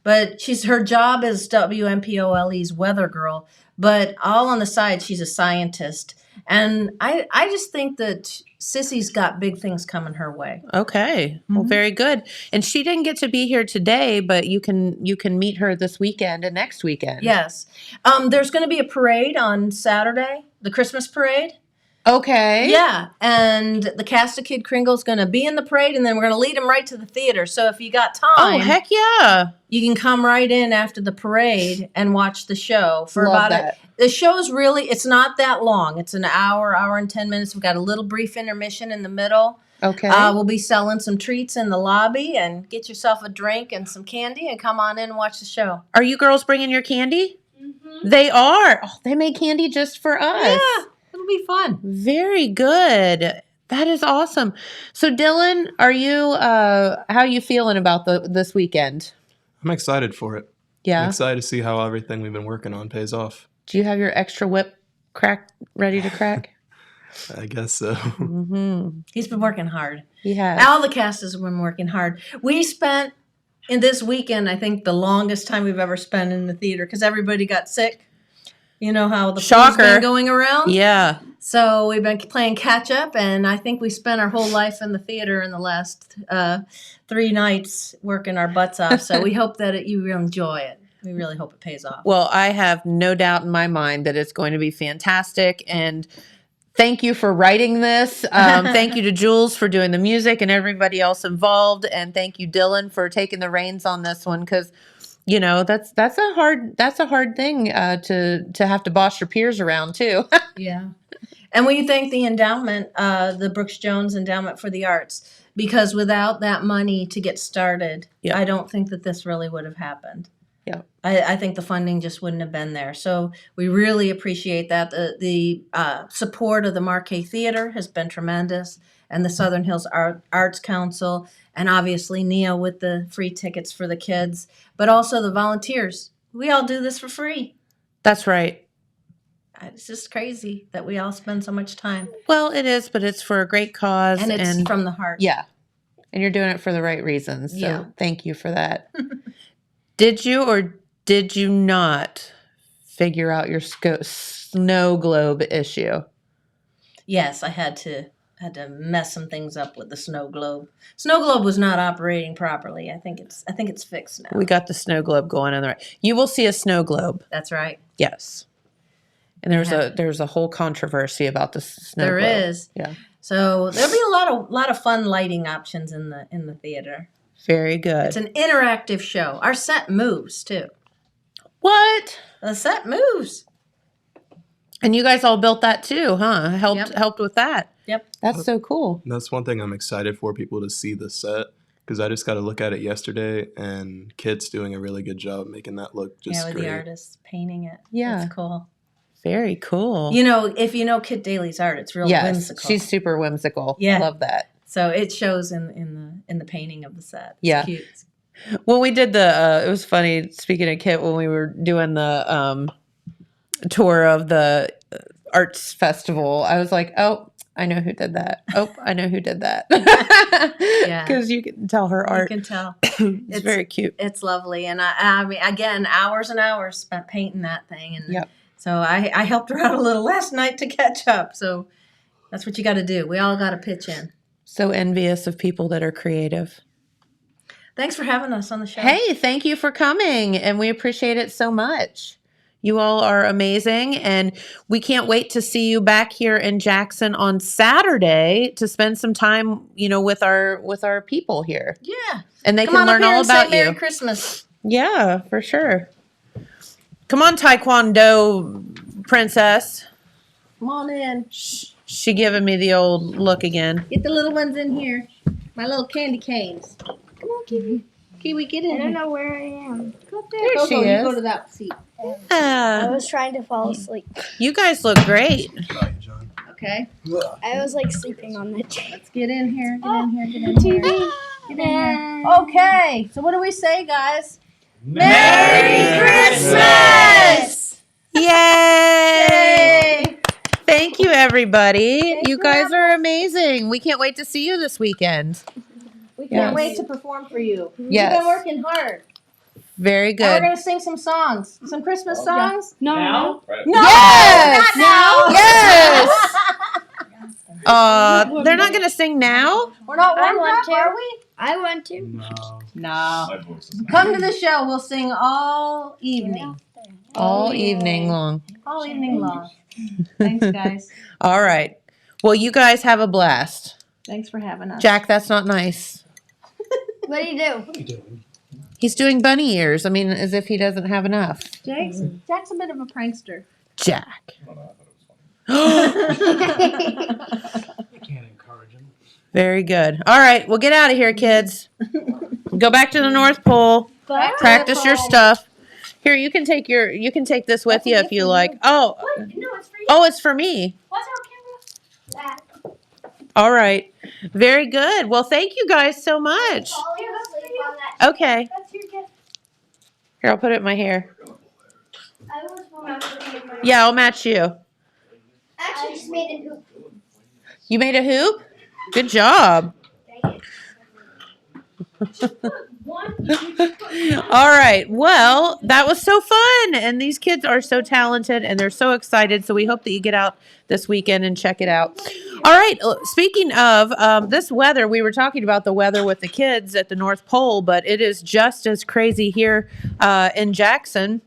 But her job is WMPOLE's weather girl, but all on the side, she's a scientist. And I just think that Sissy's got big things coming her way. Okay. Well, very good. And she didn't get to be here today, but you can meet her this weekend and next weekend. Yes. There's going to be a parade on Saturday, the Christmas parade. Okay. Yeah, and the cast of Kid Kringle is going to be in the parade, and then we're going to lead them right to the theater. So if you got time, oh heck yeah, you can come right in after the parade and watch the show for Love about that. The show is it's not that long. It's an hour and 10 minutes. We've got a little brief intermission in the middle. Okay. We'll be selling some treats in the lobby, and get yourself a drink and some candy, and come on in and watch the show. Are you girls bringing your candy? Mm-hmm. They are. Oh, they made candy just for us. Yeah. It'll be fun. Very good. That is awesome. So Dylan, are you how are you feeling about this weekend? I'm excited for it. Yeah. I'm excited to see how everything we've been working on pays off. Do you have your extra whip ready to crack? I guess so. Mm-hmm. He's been working hard. He has. All the cast has been working hard. We spent in this weekend, I think, the longest time we've ever spent in the theater because everybody got sick. You know how the flu's been going around? Yeah. So we've been playing catch up, and I think we spent our whole life in the theater in the last 3 nights working our butts off. So we hope that you enjoy it. We really hope it pays off. Well, I have no doubt in my mind that it's going to be fantastic. And thank you for writing this. Thank you to Jules for doing the music and everybody else involved. And thank you, Dylan, for taking the reins on this one because you know, that's a hard thing to have to boss your peers around too. Yeah. And we thank the endowment, the Brooks Jones Endowment for the Arts, because without that money to get started, I don't think that this really would have happened. Yeah. I think the funding just wouldn't have been there. So we really appreciate that. The support of the Marquet Theater has been tremendous, and the Southern Hills Arts Council, and obviously Nia with the free tickets for the kids, but also the volunteers. We all do this for free. That's right. It's just crazy that we all spend so mumuch time. Well, it is, but it's for a great cause. And it's from the heart. Yeah. And you're doing it for the right reasons. So Yeah. Thank you for that. Did you or did you not figure out your snow globe issue? Yes, I had to mess some things up with the snow globe. Snow globe was not operating properly. I think it's fixed now. We got the snow globe going on the right. You will see a snow globe. That's right. Yes. And there's a whole controversy about the snow globe. There is. Yeah. So there'll be a lot of fun lighting options in the theater. Very good. It's an interactive show. Our set moves too. What? The set moves. And you guys all built that too, huh? Helped with that. Yep. That's so cool. That's one thing I'm excited for people to see the set, because I just got to look at it yesterday, and Kit's doing a really good job making that look just with great. the artists painting it. Yeah. It's cool. Very cool. You know, if you know Kit Daly's art, it's real whimsical. She's super whimsical. Yeah. Love that. So it shows in the painting of the set. It's Yeah. cute. When we did it was funny, speaking of Kit, when we were doing the tour of the arts festival, I was like, oh, I know who did that. Oh, I know who did that. Yeah. Because you can tell her art. You can tell. It's very cute. It's lovely. And I mean, again, hours and hours spent painting that thing. And Yep. so I helped her out a little last night to catch up. So that's what you got to do. We all got to pitch in. So envious of people that are creative. Thanks for having us on the show. Hey, thank you for coming. And we appreciate it so much. You all are amazing, and we can't wait to see you back here in Jackson on Saturday to spend some time, with our people here. Yeah. And they Come can on up learn here all and say about Merry you. Christmas. Yeah, for sure. Come on, Taekwondo princess. Come on in. She giving me the old look again. Get the little ones in here. My little candy canes. Come on, Kiwi. Kiwi, get in I here. don't know where I am. Go up there. There Coco, she you is. go to that seat. I was trying to fall asleep. You guys look great. Okay. I was like sleeping on the chair. Let's get in here. Get in here. Get in here. Get in here. Okay. So what do we say, guys? Merry Christmas! Yay! Thank you, everybody. You guys are amazing. We can't wait to see you this weekend. We can't Yes. wait to perform for you. Yes. You've been working hard. Very Now we're good. going to sing some songs. Some Christmas songs? No. No. Yes! Not now. Yes! They're not going to sing now? We're not I warmed want up, to. are we? I want to. No. Come to the show. We'll sing all evening. All evening long. All evening long. Thanks, guys. All right. Well, you guys have a blast. Thanks for having us. Jack, that's not nice. What do you do? He's doing bunny ears. I mean, as if he doesn't have enough. Jack's a bit of a prankster. Jack. Very good. All right. Well, get out of here, kids. Go back to the North Pole. Practice your stuff. Here, you can take this with you if you like. Oh. No, it's for you. Oh, it's for me. What's our camera? All right. Very good. Well, thank you guys so much. Okay. That's your gift. Here, I'll put it in my hair. I was putting my Yeah, I'll match you. Actually, just made a hoop. You made a hoop? Good job. All right. Well, that was so fun. And these kids are so talented and they're so excited. So we hope that you get out this weekend and check it out. All right. Speaking of this weather, we were talking about the weather with the kids at the North Pole, but it is just as crazy here in Jackson,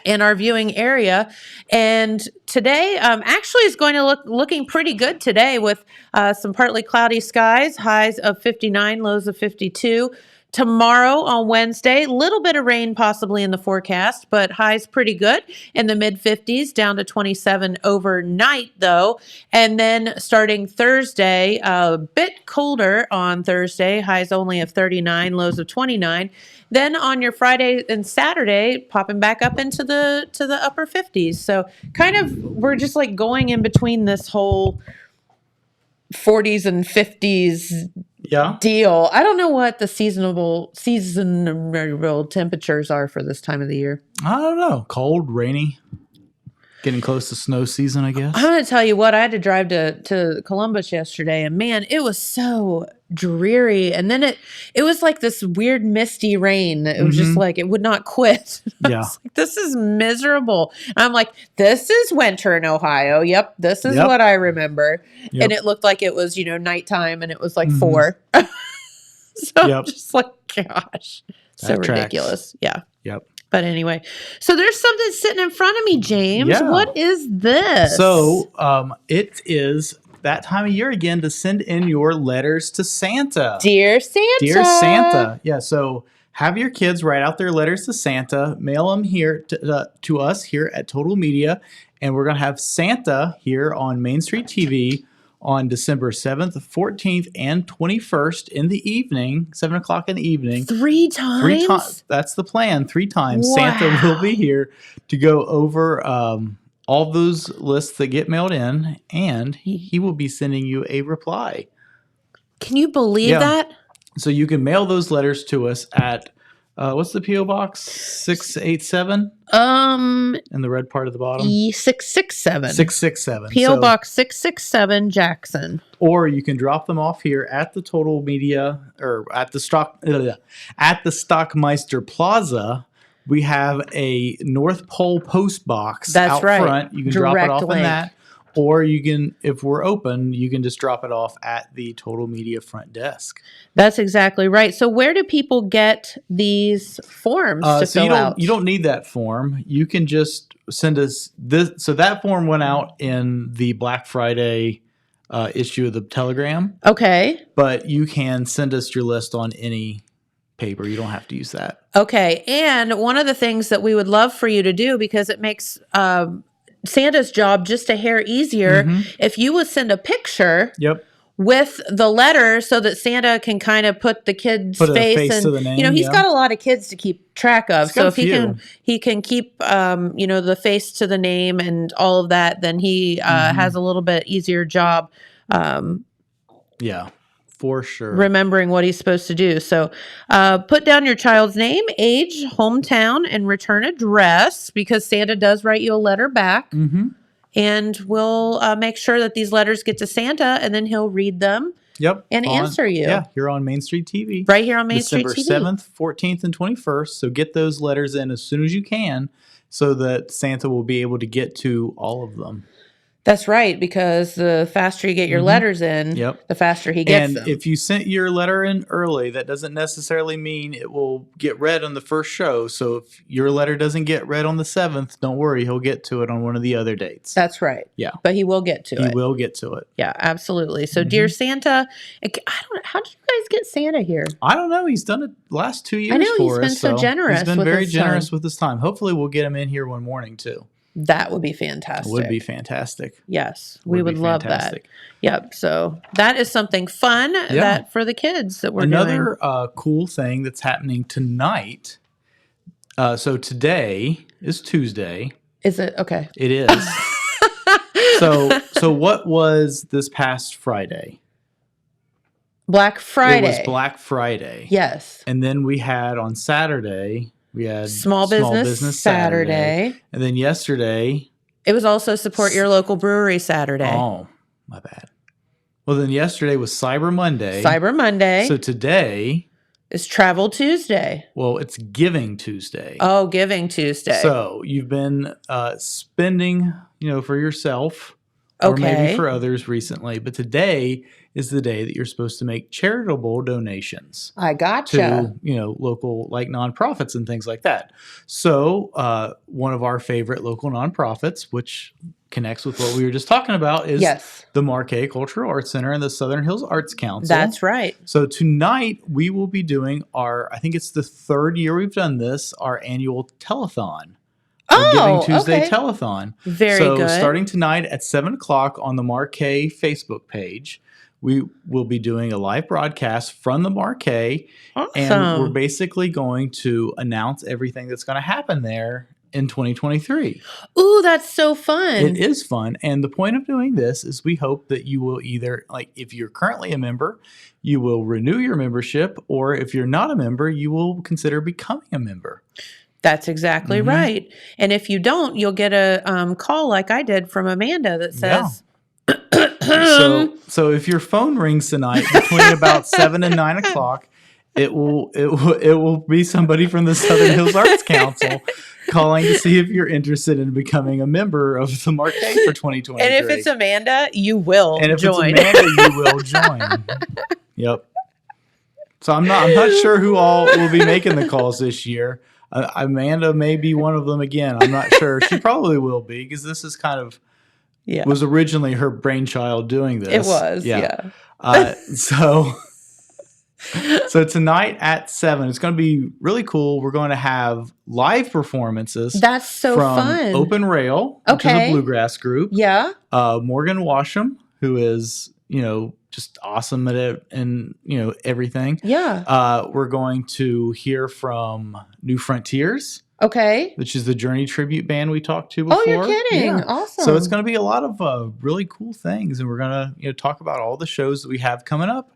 in our viewing area. And today actually is going to looking pretty good today with some partly cloudy skies, highs of 59, lows of 52. Tomorrow on Wednesday, a little bit of rain possibly in the forecast, but highs pretty good in the mid 50s, down to 27 overnight though. And then starting Thursday, a bit colder on Thursday, highs only of 39, lows of 29. Then on your Friday and Saturday, popping back up into the upper 50s. So kind of we're just like going in between this whole 40s and 50s deal. I don't know what the seasonable temperatures are for this time of the year. I don't know. Cold, rainy, getting close to snow season, I guess. I'm going to tell you what, I had to drive to Columbus yesterday, and man, it was so dreary. And then it was like this weird misty rain. It was just like, it would not quit. Yeah. Like, this is miserable. And I'm like, this is winter in Ohio. Yep. This is what I remember. Yep. And it looked like it was, nighttime and it was like 4. So just like, gosh, so That tracks. ridiculous. Yeah. Yep. But anyway, so there's something sitting in front of me, James. Yeah. What is this? So it is that time of year again to send in your letters to Santa. Dear Santa. Dear Santa. Yeah, so have your kids write out their letters to Santa, mail them here to us here at Total Media, and we're going to have Santa here on Main Street TV on December 7th, 14th, and 21st in the evening, 7 o'clock in the evening. 3 times? 3 times. That's the plan. 3 times. Wow. Santa will be here to go over all those lists that get mailed in, and he will be sending you a reply. Can you believe that? So you can mail those letters to us at what's the P.O. Box? 687? In the red part of the bottom? 667. 667. P.O. Box 667, Jackson. Or you can drop them off here at the Total Media or at the Stockmeister Plaza. We have a North Pole post box out front. You can drop it off in that. Or you can, if we're open, you can just drop it off at the Total Media front desk. That's exactly right. So where do people get these forms to So fill out? you don't need that form. You can just send us this. So that form went out in the Black Friday issue of the Telegram. Okay. But you can send us your list on any paper. You don't have to use that. Okay. And one of the things that we would love for you to do, because it makes Santa's job just a hair easier, if you would send a picture with the letter so that Santa can kind of put the kid's face and, to the name, you know, he's got a lot of kids to keep track of. So if he can keep, you know, the face to the name and all of that, then he has a little bit easier job. Yeah. For sure. Remembering what he's supposed to do. So put down your child's name, age, hometown, and return address, because Santa does write you a letter back. And we'll make sure that these letters get to Santa, and then he'll read them and answer you. Yeah, you're on Main Street TV. Right here on Main Street TV. December 7th, 14th, and 21st. So get those letters in as soon as you can so that Santa will be able to get to all of them. That's right, because the faster you get your letters in, the faster he gets them. And if you sent your letter in early, that doesn't necessarily mean it will get read on the first show. So if your letter doesn't get read on the 7th, don't worry, he'll get to it on one of the other dates. That's right. Yeah. But he will get to it. He will get to it. Yeah, absolutely. So, dear Santa, how did you guys get Santa here? I don't know. He's done it last 2 years for us. I know, he's been so generous. He's been with very his generous time. with his time. Hopefully we'll get him in here one morning too. That would be fantastic. Would be fantastic. Yes, we would love that. Yep. So that is something fun that for the kids that we're doing. Another cool thing that's happening tonight. So today is Tuesday. Is it? Okay. It is. So what was this past Friday? Black Friday. It was Black Friday. Yes. And then we had on Saturday, we had Small Business Saturday. And then yesterday, it was also Support Your Local Brewery Saturday. Oh, my bad. Well, then yesterday was Cyber Monday. Cyber Monday. So today is Travel Tuesday. Well, it's Giving Tuesday. Oh, Giving Tuesday. So you've been spending, for yourself or maybe for others recently. But today is the day that you're supposed to make charitable donations. I gotcha. To, local like nonprofits and things like that. So one of our favorite local nonprofits, which connects with what we were just talking about, is the Marquet Cultural Arts Center and the Southern Hills Arts Council. That's right. So tonight we will be doing I think it's the third year we've done this, our annual telethon. Giving Tuesday telethon. Very good. So starting tonight at 7 o'clock on the Marquet Facebook page, we will be doing a live broadcast from the Marquet. Awesome. And we're basically going to announce everything that's going to happen there in 2023. Ooh, that's so fun. It is fun. And the point of doing this is we hope that you will either, if you're currently a member, you will renew your membership, or if you're not a member, you will consider becoming a member. That's exactly right. And if you don't, you'll get a call like I did from Amanda that says... So if your phone rings tonight between about 7 and 9 o'clock, it will be somebody from the Southern Hills Arts Council calling to see if you're interested in becoming a member of the Marquet for 2023. And if it's Amanda, you will join. And if it's Amanda, you will join. Yep. So I'm not sure who all will be making the calls this year. Amanda may be one of them again. I'm not sure. She probably will be, because this is kind of was originally her brainchild doing this. It was, yeah. So tonight at 7, it's going to be really cool. We're going to have live performances. That's so from fun. Open Rail, which is a bluegrass group. Yeah. Morgan Washam, who is, just awesome at it and, everything. Yeah. We're going to hear from New Frontiers. Okay. Which is the Journey tribute band we talked to before. Oh, you're kidding. Yeah. Awesome. So it's going to be a lot of really cool things. And we're going to talk about all the shows that we have coming up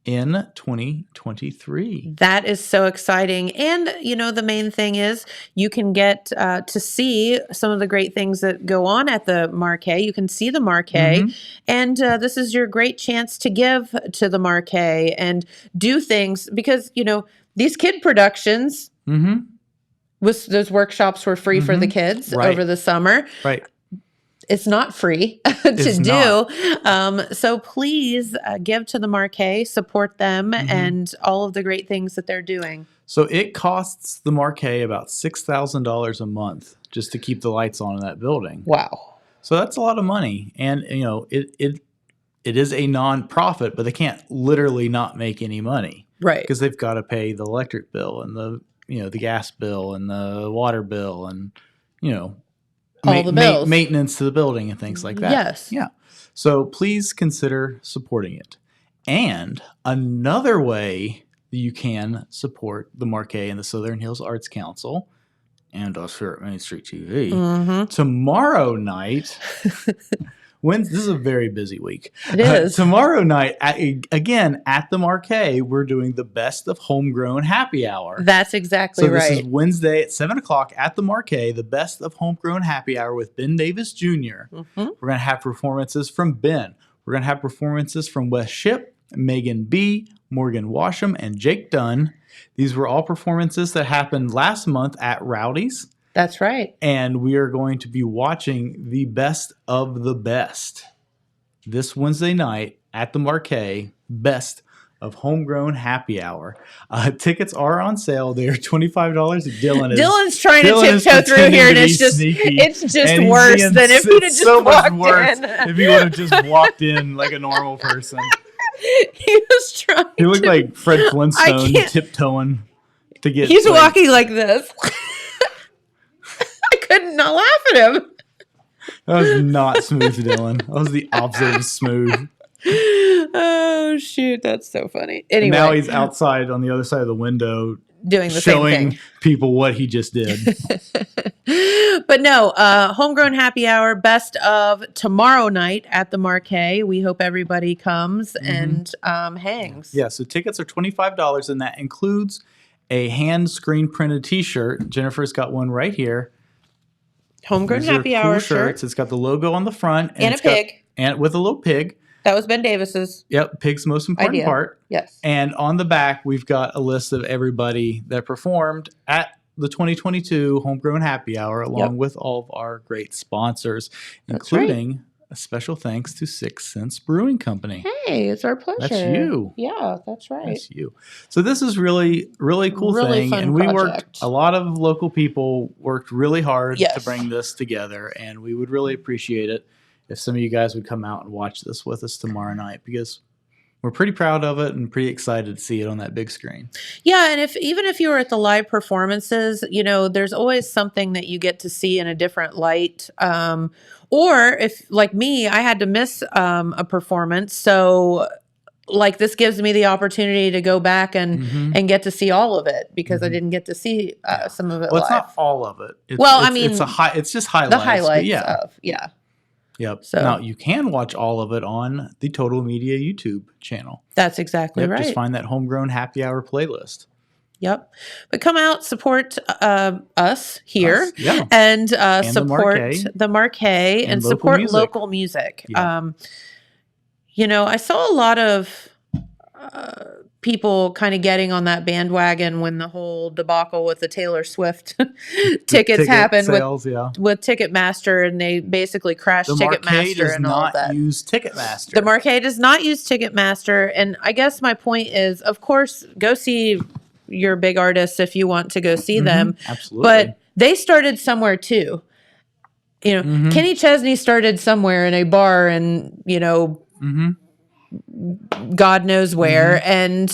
in 2023. That is so exciting. And, the main thing is you can get to see some of the great things that go on at the Marquet. You can see the Marquet. And this is your great chance to give to the Marquet and do things because, these kid productions, those workshops were free for the kids over the summer. Right. it's not free to do. So please give to the Marquee, support them, and all of the great things that they're doing. So it costs the Marquee about $6,000 a month just to keep the lights on in that building. Wow. So that's a lot of money. And, it is a non-profit, but they can't literally not make any money. Right. Because they've got to pay the electric bill and the gas bill and the water bill and, all the bills. Maintenance to the building and things like that. Yes. Yeah. So please consider supporting it. And another way that you can support the Marquee and the Southern Hills Arts Council and us here at Main Street TV. Tomorrow night, this is a very busy week. It is. Tomorrow night, again, at the Marquee, we're doing the Best of Homegrown Happy Hour. That's exactly right. So this is Wednesday at 7 o'clock at the Marquee, the Best of Homegrown Happy Hour with Ben Davis Jr. We're going to have performances from Ben. We're going to have performances from Wes Ship, Megan B., Morgan Washam, and Jake Dunn. These were all performances that happened last month at Rowdy's. That's right. And we are going to be watching the Best of the Best this Wednesday night at the Marquee, Best of Homegrown Happy Hour. Tickets are on sale. They are $25. Dylan's trying to tiptoe through here, and it's just worse than if he'd have just walked in. If he would have just walked in like a normal person. He was trying. He looked like Fred Flintstone tiptoeing to get. He's walking like this. I could not laugh at him. That was not smooth, Dylan. That was the opposite of smooth. Oh shoot, that's so funny. Anyway, and now he's outside on the other side of the window doing the showing same thing. People what he just did. But no, Homegrown Happy Hour, Best of tomorrow night at the Marquee. We hope everybody comes and hangs. Yeah, so tickets are $25, and that includes a hand screen printed T-shirt. Jennifer's got one right here. Homegrown These are Happy cool Hour shirts. It's got the logo on the front and it's a pig, and with a little pig. That was Ben Davis's. Yep, pig's the most important part. Yes. And on the back, we've got a list of everybody that performed at the 2022 Homegrown Happy Hour, along with all of our great sponsors, including a special thanks to 6 Sense Brewing Company. Hey, it's our pleasure. That's you. Yeah, that's right. That's you. So this is really cool Really thing. fun And we project. worked, a lot of local people worked really hard Yes. to bring this together. And we would really appreciate it if some of you guys would come out and watch this with us tomorrow night, because we're pretty proud of it and pretty excited to see it on that big screen. Yeah, and even if you were at the live performances, there's always something that you get to see in a different light. Or if, like me, I had to miss a performance, so like this gives me the opportunity to go back and get to see all of it, because I didn't get to see some of it Well, live. it's not all of it. It's just highlights. The highlights but of. Yep. So- Now you can watch all of it on the Total Media YouTube channel. That's exactly right. Just find that Homegrown Happy Hour playlist. Yep. But come out, support us here, and support the Marquee and local support music. local music. Yeah. I saw a lot of people kind of getting on that bandwagon when the whole debacle with the Taylor Swift tickets happened sales, with Ticketmaster, and they basically crashed Ticketmaster and all of that. The Marquee does not use Ticketmaster. The Marquee does not use Ticketmaster, and I guess my point is, of course, go see your big artists if you want to go see them. Absolutely. But they started somewhere too. Kenny Chesney started somewhere in a bar, and God knows where, and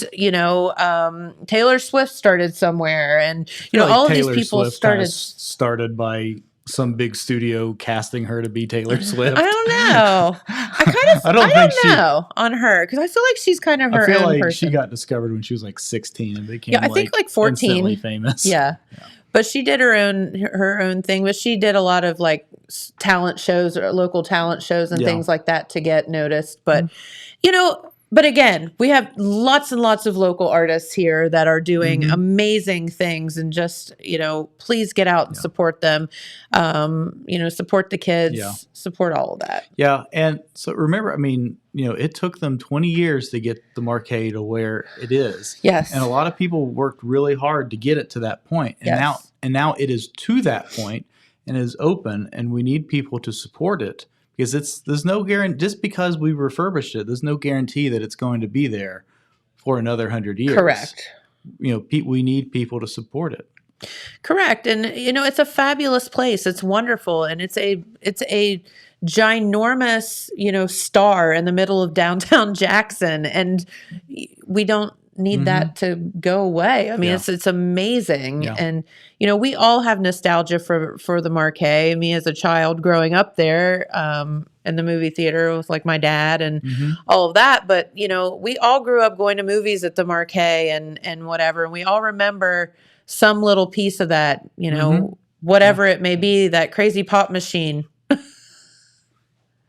Taylor Swift started somewhere, and all of these people started by some big studio casting her to be Taylor Swift. I don't know. I don't know on her, because I feel like she's kind of her I feel own like person. she got discovered when she was like 16 and became I think like 14, instantly famous. Yeah. But she did her own thing. But she did a lot of like talent shows or local talent shows and things like that to get noticed. But but again, we have lots and lots of local artists here that are doing amazing things, and just, please get out and support them. Support the kids, support all of that. Yeah. And so remember, it took them 20 years to get the Marquee to where it is. Yes. And a lot of people worked really hard to get it to that point. And now it is to that point. and is open, and we need people to support it because there's no guarantee. Just because we refurbished it, there's no guarantee that it's going to be there for another 100 years. Correct. We need people to support it. Correct. And it's a fabulous place. It's wonderful, and it's a ginormous, star in the middle of downtown Jackson, and we don't need that to go away. I mean, it's amazing. Yeah. And we all have nostalgia for the Marquee. Me as a child growing up there in the movie theater with like my dad and all of that. But we all grew up going to movies at the Marquee and whatever, and we all remember some little piece of that, whatever it may be, that crazy pop machine.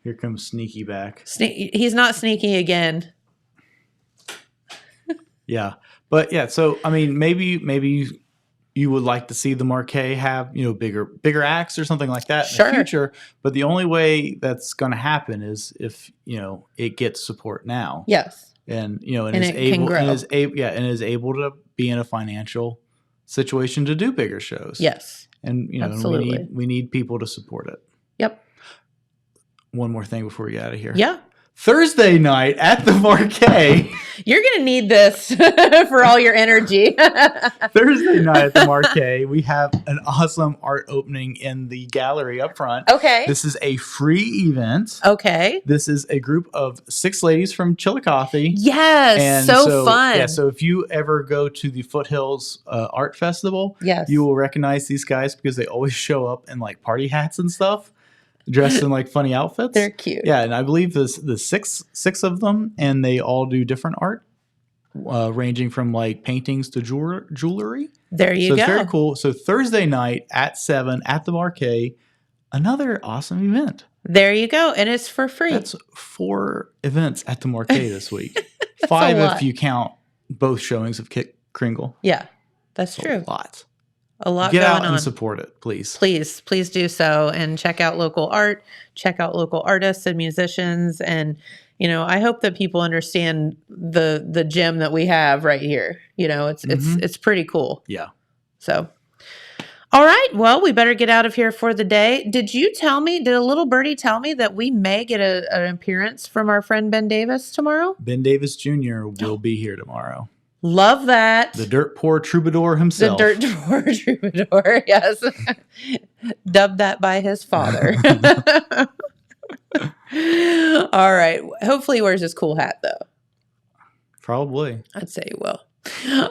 Here comes Sneaky back. He's not sneaky again. Yeah. But yeah, so I mean, maybe you would like to see the Marquee have, bigger acts or something like that in the future. But the only way that's going to happen is if, it gets support now. Yes. And, and is able to be in a financial situation to do bigger shows. Yes. And, absolutely. we need people to support it. Yep. One more thing before we get out of here. Yeah. Thursday night at the Marquee. You're going to need this for all your energy. Thursday night at the Marquee, we have an awesome art opening in the gallery up front. Okay. This is a free event. Okay. This is a group of 6 ladies from Chillicothe. Yes. And so fun. Yeah, so if you ever go to the Foothills Art Festival, yes, you will recognize these guys because they always show up in like party hats and stuff. Dressed in like funny outfits. They're cute. Yeah, and I believe the six of them, and they all do different art, ranging from like paintings to jewelry. There you go. go. It's very cool. So Thursday night at 7 at the Marquee, another awesome event. There you go, and it's for free. That's 4 events at the Marquee this week. 5 if you count both showings of Kringle. Yeah, that's true. A lot. A lot Get going out on. and support it, please. Please do so, and check out local art, check out local artists and musicians, and I hope that people understand the gem that we have right here. It's pretty cool. Yeah. So, all right, well, we better get out of here for the day. Did a little birdie tell me that we may get an appearance from our friend Ben Davis tomorrow? Ben Davis Jr. will be here tomorrow. Love that. The dirt poor troubadour himself. The dirt poor troubadour, yes. Dubbed that by his father. All right. Hopefully he wears his cool hat, though. Probably. I'd say he will.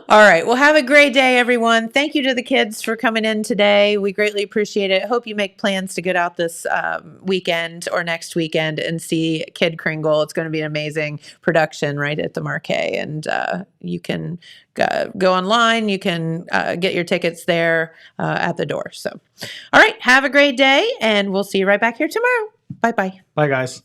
All right. Well, have a great day, everyone. Thank you to the kids for coming in today. We greatly appreciate it. Hope you make plans to get out this weekend or next weekend and see Kid Kringle. It's going to be an amazing production right at the Marquee. And you can go online. You can get your tickets there at the door. So, all right. Have a great day, and we'll see you right back here tomorrow. Bye-bye. Bye, guys.